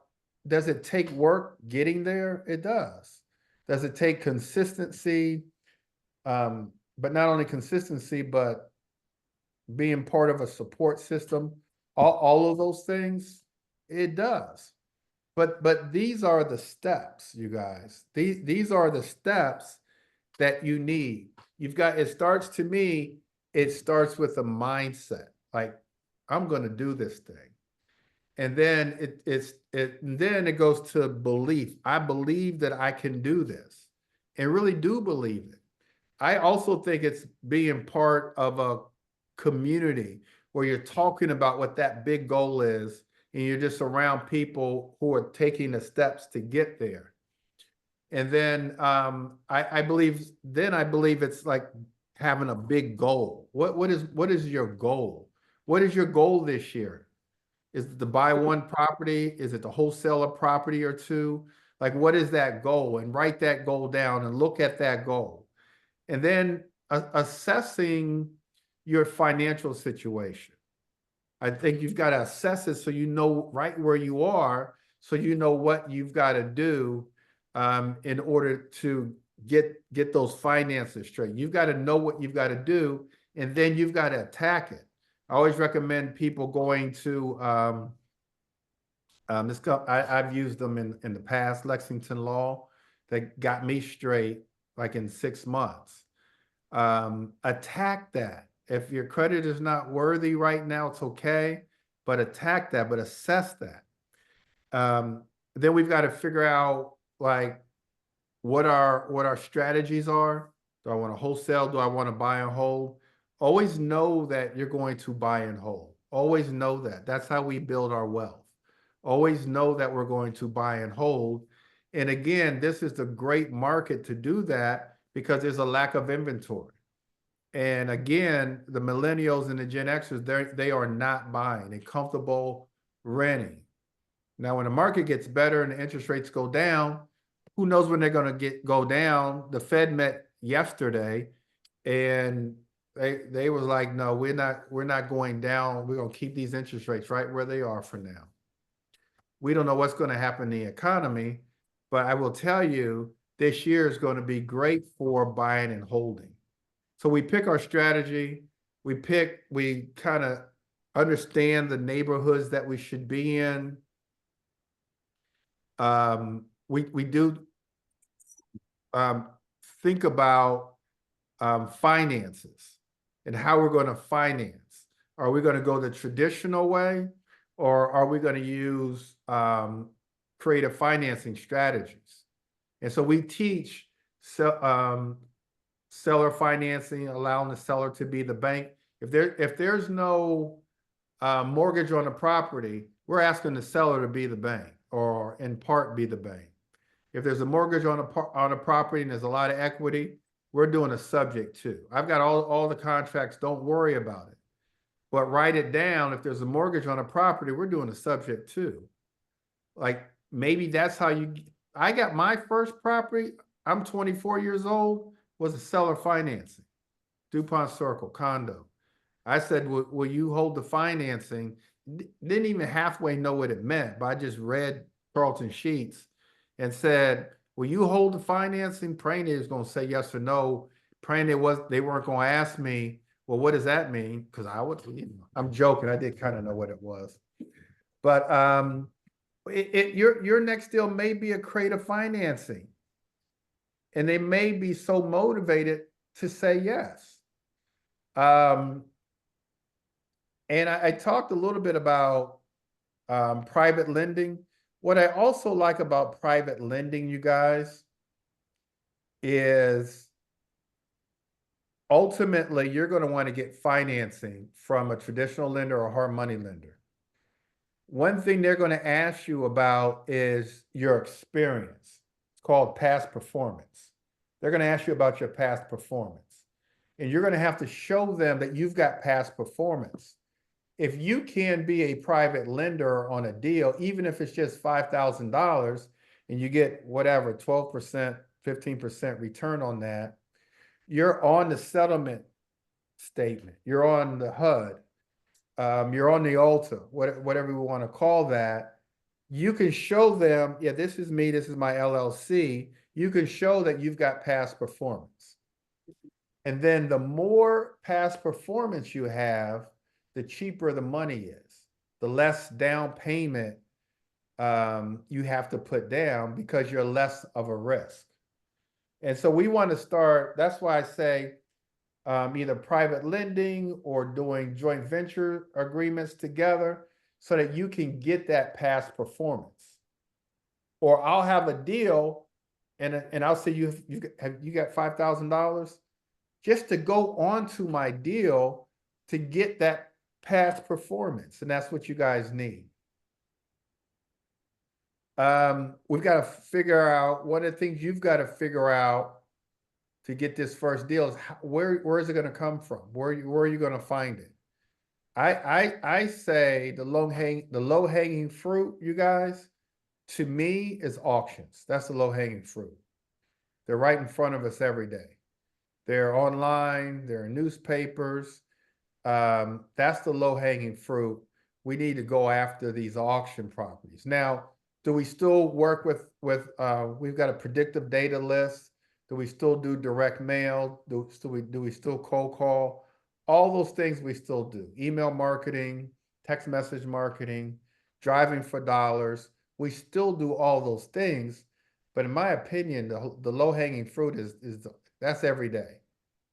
does it take work getting there? It does. Does it take consistency? But not only consistency, but being part of a support system, all of those things, it does. But these are the steps, you guys. These are the steps that you need. It starts with a mindset. Like, I'm going to do this thing. And then it goes to belief. I believe that I can do this, and really do believe it. I also think it's being part of a community where you're talking about what that big goal is, and you're just around people who are taking the steps to get there. And then I believe it's like having a big goal. What is your goal? What is your goal this year? Is it to buy one property? Is it to wholesale a property or two? Like, what is that goal? And write that goal down and look at that goal. And then assessing your financial situation. I think you've got to assess it so you know right where you are, so you know what you've got to do in order to get those finances straight. You've got to know what you've got to do, and then you've got to attack it. I always recommend people going to I've used them in the past, Lexington Law, that got me straight like in 6 months. Attack that. If your credit is not worthy right now, it's okay, but attack that, but assess that. Then we've got to figure out like what our strategies are. Do I want to wholesale? Do I want to buy and hold? Always know that you're going to buy and hold. Always know that. That's how we build our wealth. Always know that we're going to buy and hold. And again, this is the great market to do that because there's a lack of inventory. And again, the millennials and the Gen Xers, they are not buying. They're comfortable renting. Now, when the market gets better and the interest rates go down, who knows when they're going to go down? The Fed met yesterday, and They was like, no, we're not going down. We're gonna keep these interest rates right where they are for now. We don't know what's gonna happen in the economy, but I will tell you, this year is gonna be great for buying and holding. So we pick our strategy, we kind of understand the neighborhoods that we should be in. We do think about finances and how we're going to finance. Are we going to go the traditional way, or are we going to use creative financing strategies? And so we teach seller financing, allowing the seller to be the bank. If there's no mortgage on the property, we're asking the seller to be the bank, or in part be the bank. If there's a mortgage on a property and there's a lot of equity, we're doing a subject to. I've got all the contracts, don't worry about it. But write it down, if there's a mortgage on a property, we're doing a subject to. Like, maybe that's how I got my first property, I'm 24 years old, was a seller financing, DuPont Circle condo. I said, will you hold the financing? Didn't even halfway know what it meant, but I just read Carlton Sheets and said, will you hold the financing? Praying they was going to say yes or no. Praying they weren't going to ask me, well, what does that mean? Because I'm joking. I did kind of know what it was. But your next deal may be a creative financing. And they may be so motivated to say yes. And I talked a little bit about private lending. What I also like about private lending, you guys, is ultimately you're going to want to get financing from a traditional lender or hard money lender. One thing they're going to ask you about is your experience. It's called past performance. They're going to ask you about your past performance. And you're going to have to show them that you've got past performance. If you can be a private lender on a deal, even if it's just $5,000 and you get whatever, 12%, 15% return on that, you're on the settlement statement, you're on the HUD, you're on the Alta, whatever we want to call that. You can show them, yeah, this is me, this is my LLC. You can show that you've got past performance. And then the more past performance you have, the cheaper the money is, the less down payment you have to put down because you're less of a risk. And so we want to start, that's why I say either private lending or doing joint venture agreements together so that you can get that past performance. Or I'll have a deal and I'll say you got $5,000 just to go onto my deal to get that past performance. And that's what you guys need. We've got to figure out, one of the things you've got to figure out to get this first deal is where is it going to come from? Where are you going to find it? I say the low hanging fruit, you guys, to me is auctions. That's the low hanging fruit. They're right in front of us every day. They're online, they're in newspapers. That's the low hanging fruit. We need to go after these auction properties. Now, do we still work with we've got a predictive data list? Do we still do direct mail? Do we still cold call? All those things we still do. Email marketing, text message marketing, driving for dollars. We still do all those things. But in my opinion, the low-hanging fruit is that's every day.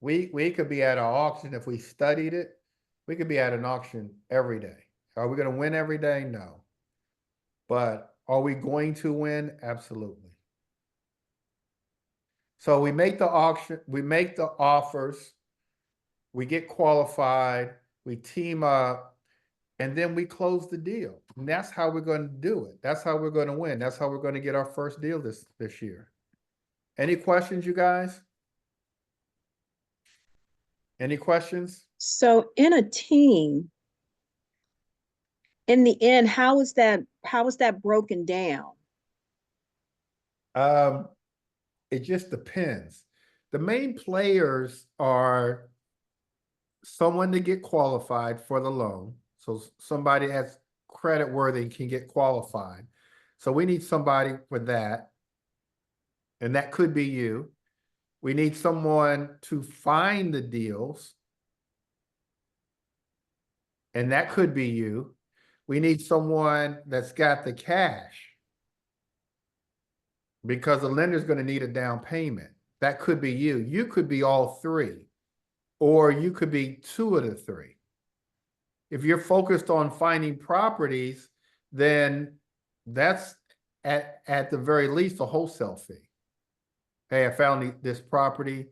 We could be at an auction if we studied it. We could be at an auction every day. Are we going to win every day? No. But are we going to win? Absolutely. So we make the auction, we make the offers, we get qualified, we team up, and then we close the deal. And that's how we're going to do it. That's how we're going to win. That's how we're going to get our first deal this year. Any questions, you guys? Any questions? So in a team, in the end, how is that broken down? It just depends. The main players are someone to get qualified for the loan. So somebody that's credit worthy and can get qualified. So we need somebody for that. And that could be you. We need someone to find the deals. And that could be you. We need someone that's got the cash. Because the lender's going to need a down payment. That could be you. You could be all three. Or you could be two of the three. If you're focused on finding properties, then that's at the very least a wholesale fee. Hey, I found this property.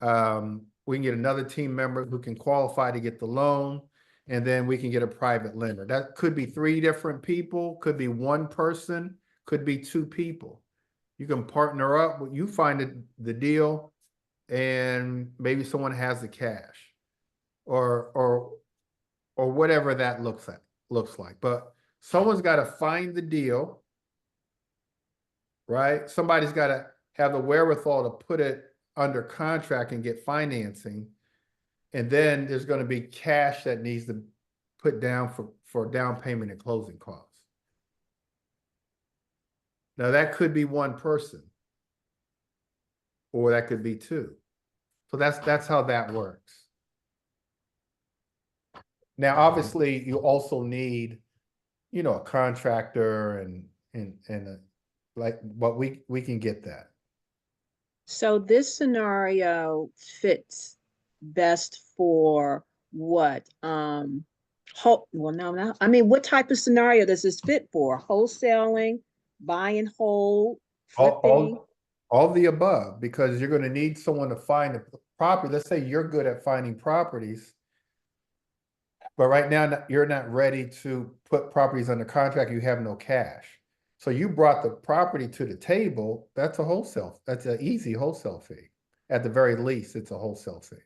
We can get another team member who can qualify to get the loan, and then we can get a private lender. That could be 3 different people, could be 1 person, could be 2 people. You can partner up, you find the deal, and maybe someone has the cash, or whatever that looks like. But someone's got to find the deal, right? Somebody's got to have the wherewithal to put it under contract and get financing. And then there's going to be cash that needs to put down for down payment and closing costs. Now that could be 1 person, or that could be 2. So that's how that works. Now, obviously, you also need, a contractor and but we can get that. So this scenario fits best for what? Well, no. I mean, what type of scenario does this fit for? Wholesaling, buy and hold, flipping? All the above, because you're going to need someone to find a property. Let's say you're good at finding properties, but right now you're not ready to put properties under contract. You have no cash. So you brought the property to the table. That's an easy wholesale fee. At the very least, it's a wholesale fee.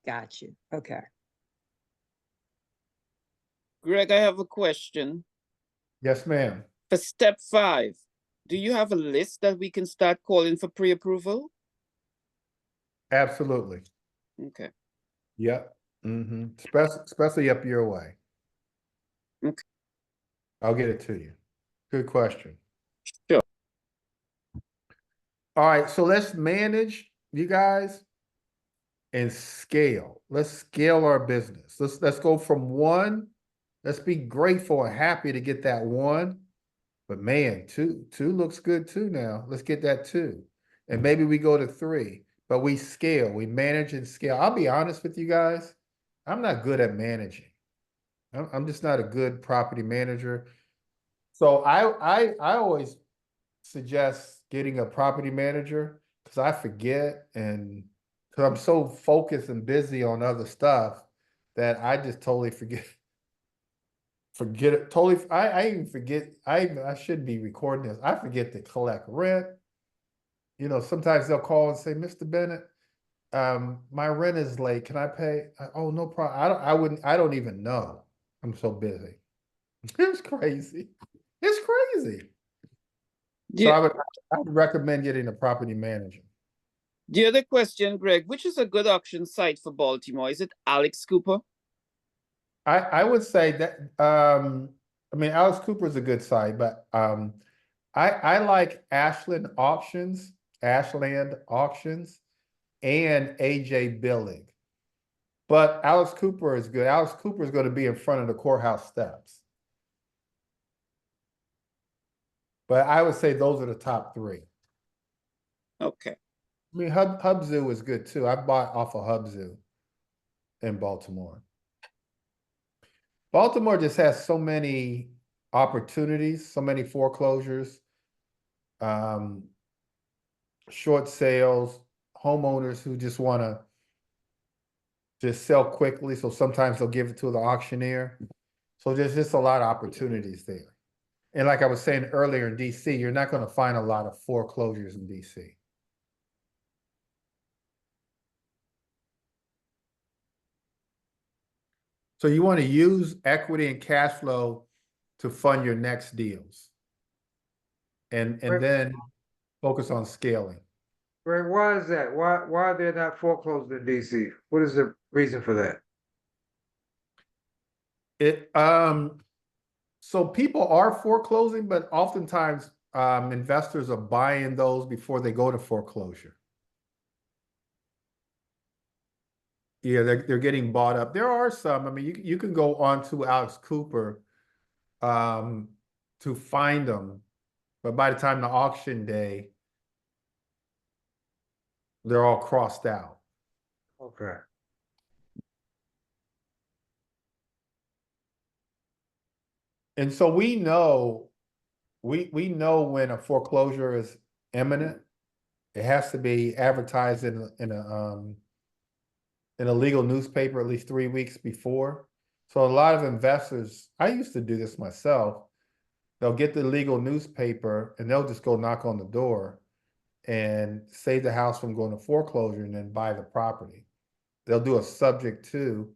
Got you. Okay. Greg, I have a question. Yes, ma'am. For step 5, do you have a list that we can start calling for pre-approval? Absolutely. Okay. Yep. Especially up your way. Okay. I'll get it to you. Good question. Sure. All right, so let's manage, you guys, and scale. Let's scale our business. Let's go from 1. Let's be grateful and happy to get that 1. But man, 2 looks good too now. Let's get that 2. And maybe we go to 3. But we scale, we manage and scale. I'll be honest with you guys. I'm not good at managing. I'm just not a good property manager. So I always suggest getting a property manager, because I forget, and because I'm so focused and busy on other stuff that I just totally forget it totally. I even forget, I shouldn't be recording this. I forget to collect rent. Sometimes they'll call and say, Mr. Bennett, my rent is late. Can I pay? Oh, no problem. I don't even know. I'm so busy. It's crazy. It's crazy. So I would recommend getting a property manager. The other question, Greg, which is a good auction site for Baltimore? Is it Alex Cooper? I would say that, Alice Cooper is a good site, but I like Ashland Auctions, and AJ Billing. But Alice Cooper is good. Alice Cooper is going to be in front of the courthouse steps. But I would say those are the top 3. Okay. Hubzu is good too. I bought off of Hubzu in Baltimore. Baltimore just has so many opportunities, so many foreclosures, short sales, homeowners who just want to just sell quickly. So sometimes they'll give it to the auctioneer. So there's just a lot of opportunities there. And like I was saying earlier, in DC, you're not going to find a lot of foreclosures in DC. So you want to use equity and cash flow to fund your next deals. And then focus on scaling. Greg, why is that? Why are they not foreclosed in DC? What is the reason for that? So people are foreclosing, but oftentimes, investors are buying those before they go to foreclosure. Yeah, they're getting bought up. There are some, I mean, you can go on to Alex Cooper, to find them, but by the time the auction day, they're all crossed out. Okay. And so we know when a foreclosure is imminent. It has to be advertised in a legal newspaper at least 3 weeks before. So a lot of investors, I used to do this myself. They'll get the legal newspaper and they'll just go knock on the door and save the house from going to foreclosure and then buy the property. They'll do a subject to.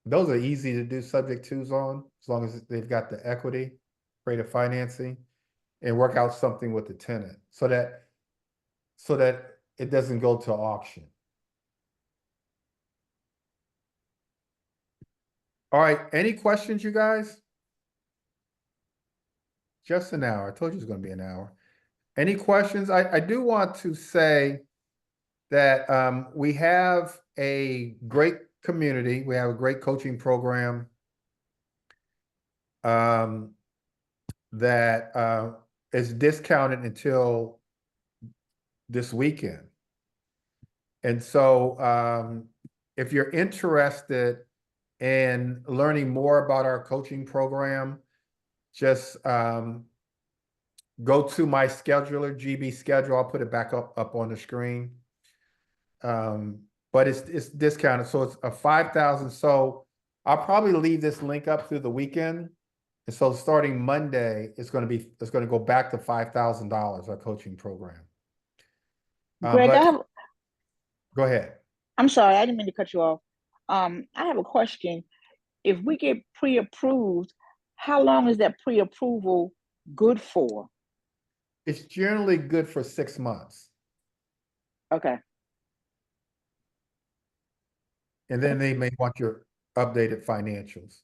Those are easy to do subject twos on, as long as they've got the equity, creative financing, and work out something with the tenant so that it doesn't go to auction. All right, any questions, you guys? Just an hour. I told you it's going to be an hour. Any questions? I do want to say that we have a great community. We have a great coaching program that is discounted until this weekend. And so if you're interested in learning more about our coaching program, just go to my scheduler, GB schedule. I'll put it back up on the screen. But it's discounted, so it's a 5,000. So I'll probably leave this link up through the weekend. And so starting Monday, it's going to go back to $5,000, our coaching program. Greg, Go ahead. I'm sorry, I didn't mean to cut you off. I have a question. If we get pre-approved, how long is that pre-approval good for? It's generally good for 6 months. Okay. And then they may want your updated financials.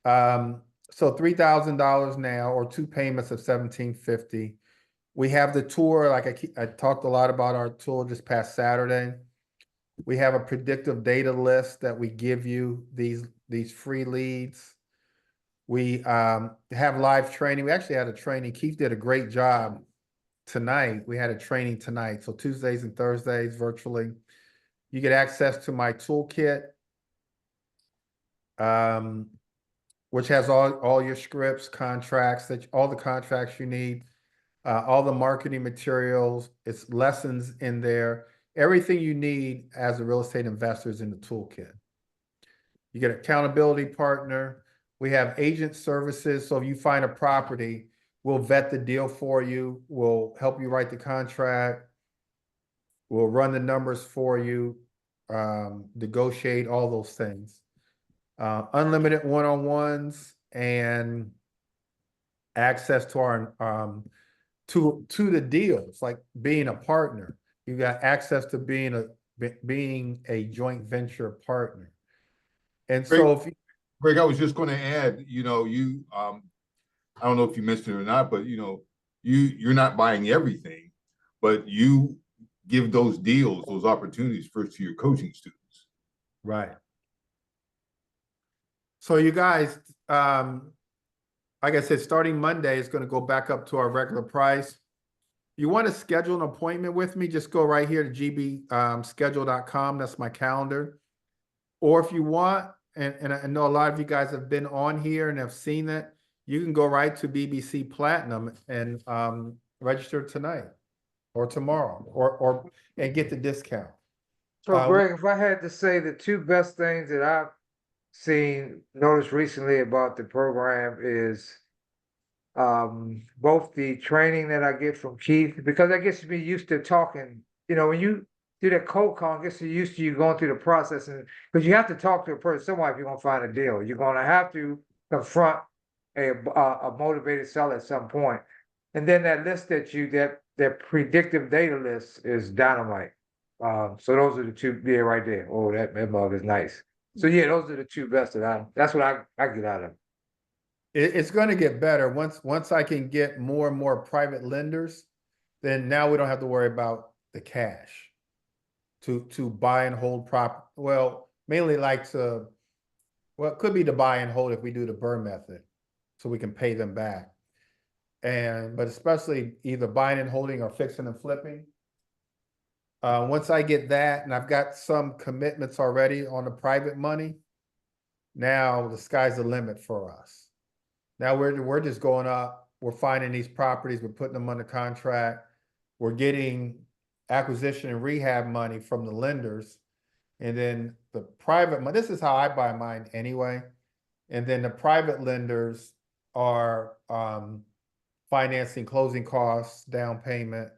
So $3,000 now, or 2 payments of $1,750. We have the tour, like I talked a lot about our tour this past Saturday. We have a predictive data list that we give you these free leads. We have live training. We actually had a training. Keith did a great job tonight. We had a training tonight. So Tuesdays and Thursdays virtually. You get access to my toolkit, which has all your scripts, contracts, all the contracts you need, all the marketing materials. It's lessons in there. Everything you need as a real estate investor is in the toolkit. You get an accountability partner. We have agent services. So if you find a property, we'll vet the deal for you. We'll help you write the contract. We'll run the numbers for you, negotiate all those things. Unlimited one-on-ones and access to our to the deals, like being a partner. You got access to being a joint venture partner. And so if Greg, I was just going to add, you I don't know if you mentioned it or not, but you're not buying everything, but you give those deals, those opportunities first to your coaching students. right. So you guys, like I said, starting Monday, it's going to go back up to our regular price. You want to schedule an appointment with me, just go right here to gbschedule.com. That's my calendar. Or if you want, and I know a lot of you guys have been on here and have seen it, you can go right to BBC Platinum and register tonight or tomorrow and get the discount. So Greg, if I had to say the 2 best things that I've noticed recently about the program is both the training that I get from Keith, because I get to be used to talking, when you do that cold call, I guess you're used to you going through the process, and because you have to talk to a person somewhere if you're gonna find a deal. You're gonna have to confront a motivated seller at some point. And then that list that predictive data list is dynamite. So those are the two, yeah, right there. Oh, that mug is nice. So yeah, those are the two best that's what I get out of it. It's going to get better once I can get more and more private lenders, then now we don't have to worry about the cash to buy and hold well, mainly well, it could be to buy and hold if we do the burn method, so we can pay them back. But especially either buying and holding or fixing and flipping. Once I get that, and I've got some commitments already on the private money, now the sky's the limit for us. Now we're just going up. We're finding these properties. We're putting them under contract. We're getting acquisition and rehab money from the lenders. And then the private money, this is how I buy mine anyway. And then the private lenders are financing closing costs, down payment,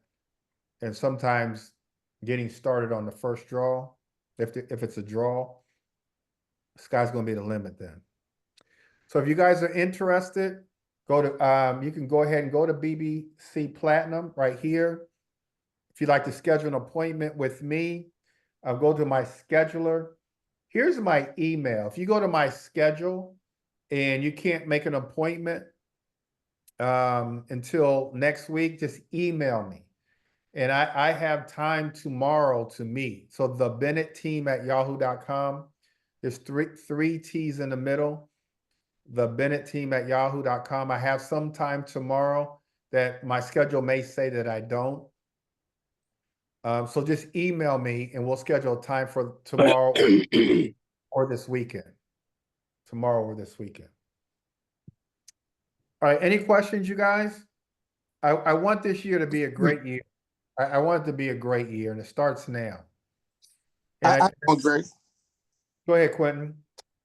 and sometimes getting started on the first draw. If it's a draw, the sky's going to be the limit then. So if you guys are interested, go to you can go ahead and go to BBC Platinum right here. If you'd like to schedule an appointment with me, I'll go to my scheduler. Here's my email. If you go to my schedule and you can't make an appointment until next week, just email me. And I have time tomorrow to meet. So the Bennett team at yahoo.com, there's three T's in the middle. The Bennett team at yahoo.com. I have some time tomorrow that my schedule may say that I don't. So just email me and we'll schedule a time for tomorrow or this weekend. Tomorrow or this weekend. All right, any questions, you guys? I want this year to be a great year. I want it to be a great year, and it starts now. I agree. Go ahead, Quentin.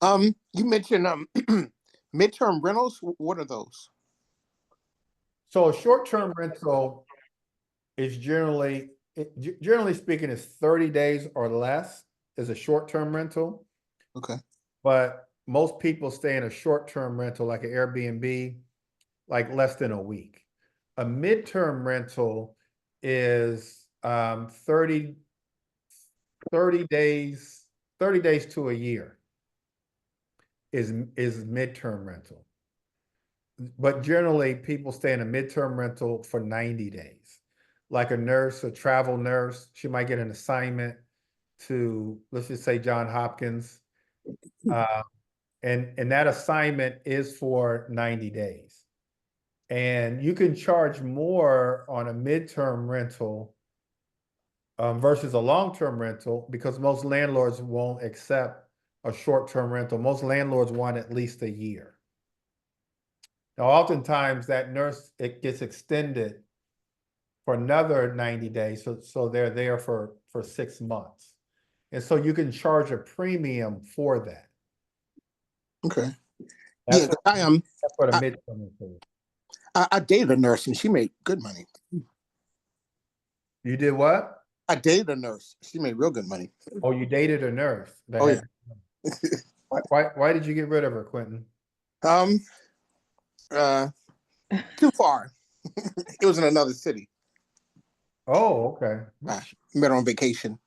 You mentioned midterm rentals. What are those? So a short-term rental is generally speaking, is 30 days or less is a short-term rental. Okay. But most people stay in a short-term rental like an Airbnb, like less than a week. A midterm rental is 30 days to a year is midterm rental. But generally people stay in a midterm rental for 90 days. Like a nurse, a travel nurse, she might get an assignment to, let's just say, Johns Hopkins. And that assignment is for 90 days. And you can charge more on a midterm rental versus a long-term rental because most landlords won't accept a short-term rental. Most landlords want at least a year. Now, oftentimes that nurse, it gets extended for another 90 days. So they're there for 6 months. And so you can charge a premium for that. Okay. That's Yeah, what a midterm rental is. I dated a nurse and she made good money. You did what? I dated a nurse. She made real good money. Oh, you dated a nurse. Yeah. Why did you get rid of her, Quentin? Too far. It was in another city. Oh, okay. Met her on vacation.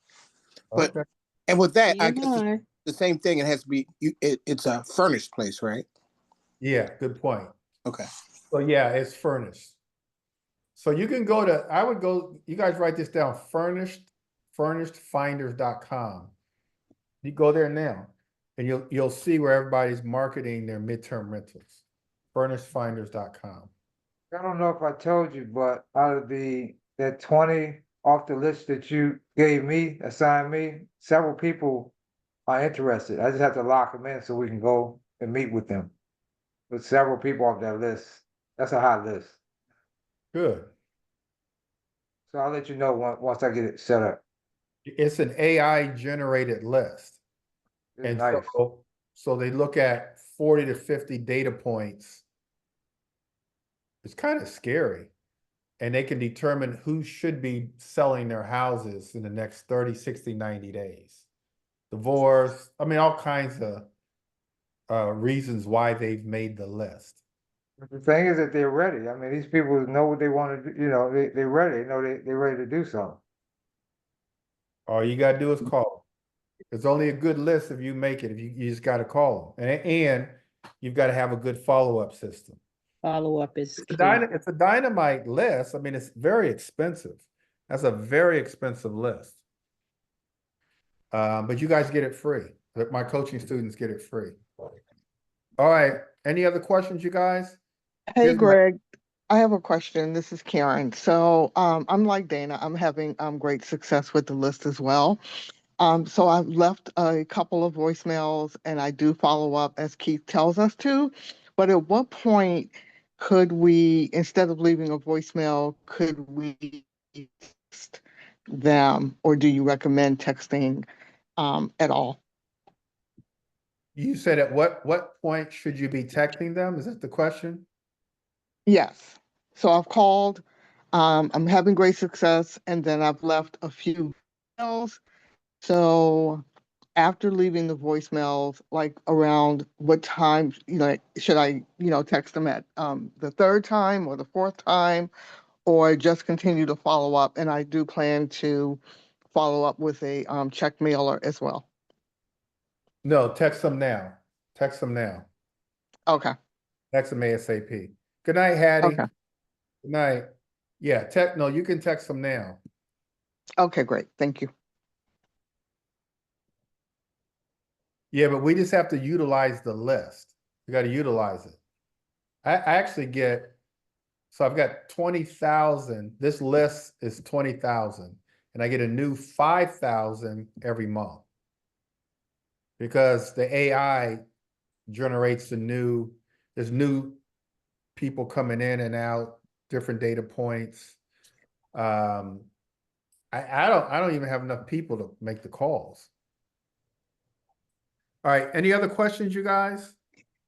But Okay. and with that, I guess TMI. it's the same thing. It has to be it's a furnished place, right? Yeah, good point. Okay. So yeah, it's furnished. So you can go to, I would go, you guys write this down, furnishedfinders.com. You go there now and you'll see where everybody's marketing their midterm rentals. Furnishedfinders.com. I don't know if I told you, but out of that 20 off the list that you assigned me, several people are interested. I just have to lock them in so we can go and meet with them. With several people off that list. That's a hot list. Good. So I'll let you know once I get it set up. It's an AI generated list. It's And nice. so they look at 40 to 50 data points. It's kind of scary. And they can determine who should be selling their houses in the next 30, 60, 90 days. Divorce, I mean, all kinds of reasons why they've made the list. The thing is that they're ready. I mean, these people know what they want to do, you know, they're ready, they know they're ready to do something. All you gotta do is call them. It's only a good list if you make it, if you just gotta call them. And you've gotta have a good follow-up system. Follow-up is It's a key. it's a dynamite list. I mean, it's very expensive. That's a very expensive list. But you guys get it free. My coaching students get it free. All right, any other questions, you guys? Hey, Here's my- Greg, I have a question. This is Karen. So, I'm like Dana. I'm having great success with the list as well. So I've left a couple of voicemails and I do follow up as Keith tells us to. But at what point could we, instead of leaving a voicemail, could we text them, or do you recommend texting at all? You said at what point should you be texting them? Is that the question? Yes. So I've called, I'm having great success, and then I've left a few voicemails. So after leaving the voicemails, like around what time, should I, text them at the third time or the fourth time, or just continue to follow up? And I do plan to follow up with a check mailer as well. No, text them now. Text them now. Okay. Text them ASAP. Good night, Hattie. Okay. Good night. Yeah, no, you can text them now. Okay, great. Thank you. Yeah, but we just have to utilize the list. We got to utilize it. I actually so I've got 20,000. This list is 20,000, and I get a new 5,000 every month because the AI generates there's new people coming in and out, different data points. I don't even have enough people to make the calls. All right, any other questions, you guys?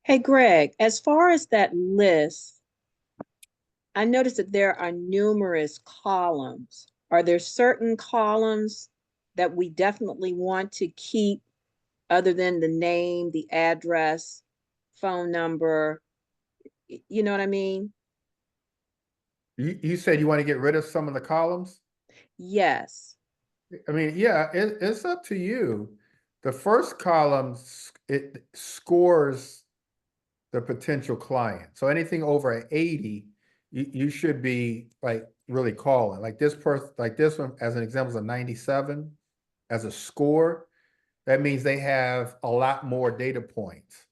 Hey, Greg, as far as that list, I noticed that there are numerous columns. Are there certain columns that we definitely want to keep other than the name, the address, phone number? You know what I mean? You said you want to get rid of some of the columns? Yes. I mean, yeah, it's up to you. The first column, it scores the potential client. So anything over an 80, you should be like really calling. Like this one, as an example, is a 97 as a score. That means they have a lot more data points,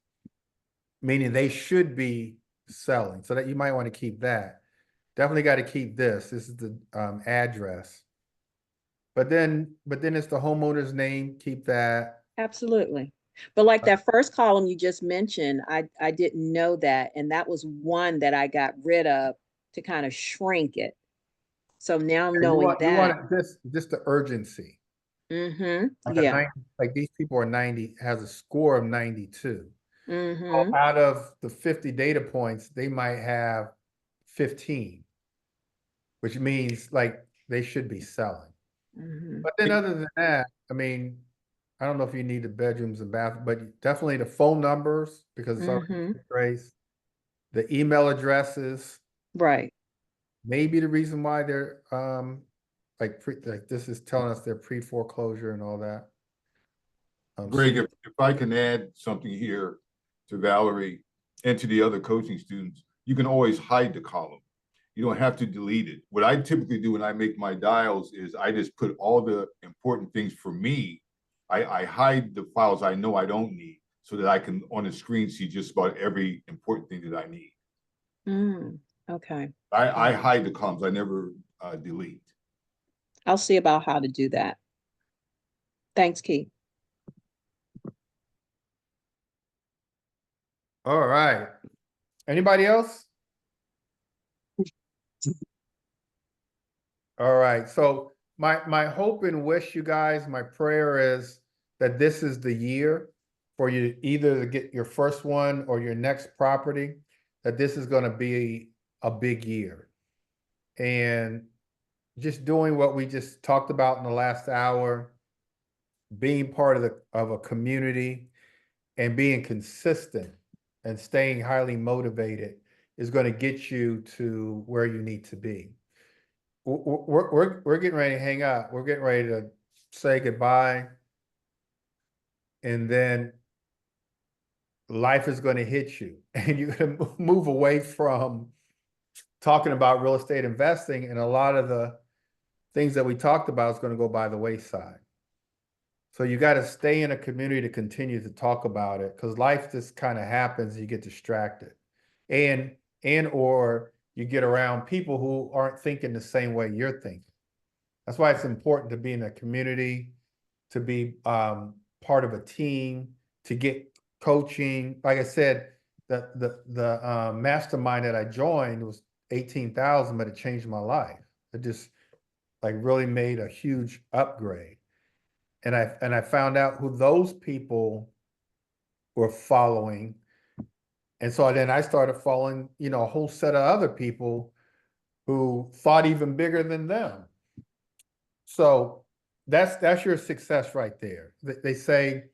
meaning they should be selling. So that you might want to keep that. Definitely got to keep this. This is the address. But then it's the homeowner's name. Keep that. Absolutely. But like that first column you just mentioned, I didn't know that. And that was one that I got rid of to kind of shrink it. So now I'm knowing You that. want just the urgency. Mm-hmm. Like Yeah. like these people are 90, has a score of 92. Mm-hmm. So out of the 50 data points, they might have 15, which means like they should be selling. Mm-hmm. But then other than that, I mean, I don't know if you need the bedrooms and bath, but definitely the phone numbers because it's already traced. The email addresses, Right. maybe the reason why they're like this is telling us they're pre-foreclosure and all that. Greg, if I can add something here to Valerie and to the other coaching students, you can always hide the column. You don't have to delete it. What I typically do when I make my dials is I just put all the important things for me. I hide the files I know I don't need so that I can on the screen see just about every important thing that I need. Okay. I hide the columns. I never delete. I'll see about how to do that. Thanks, Keith. All right. Anybody else? All right. So my hope and wish, you guys, my prayer is that this is the year for you either to get your first one or your next property, that this is going to be a big year. And just doing what we just talked about in the last hour, being part of a community and being consistent and staying highly motivated is going to get you to where you need to be. We're getting ready to hang up. We're getting ready to say goodbye. And then life is going to hit you and you're going to move away from talking about real estate investing, and a lot of the things that we talked about is going to go by the wayside. So you got to stay in a community to continue to talk about it, because life just kind of happens. You get distracted, and or you get around people who aren't thinking the same way you're thinking. That's why it's important to be in a community, to be part of a team, to get coaching. Like I said, the mastermind that I joined was 18,000, but it changed my life. It just like really made a huge upgrade. And I found out who those people were following. And so then I started following, you know, a whole set of other people who thought even bigger than them. So that's your success right there. They say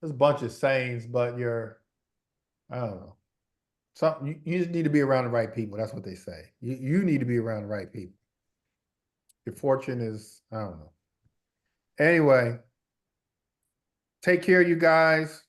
there's a bunch of sayings, but I don't know. Something you just need to be around the right people. That's what they say. You need to be around the right people. Your fortune is, I don't know. Anyway, take care, you guys.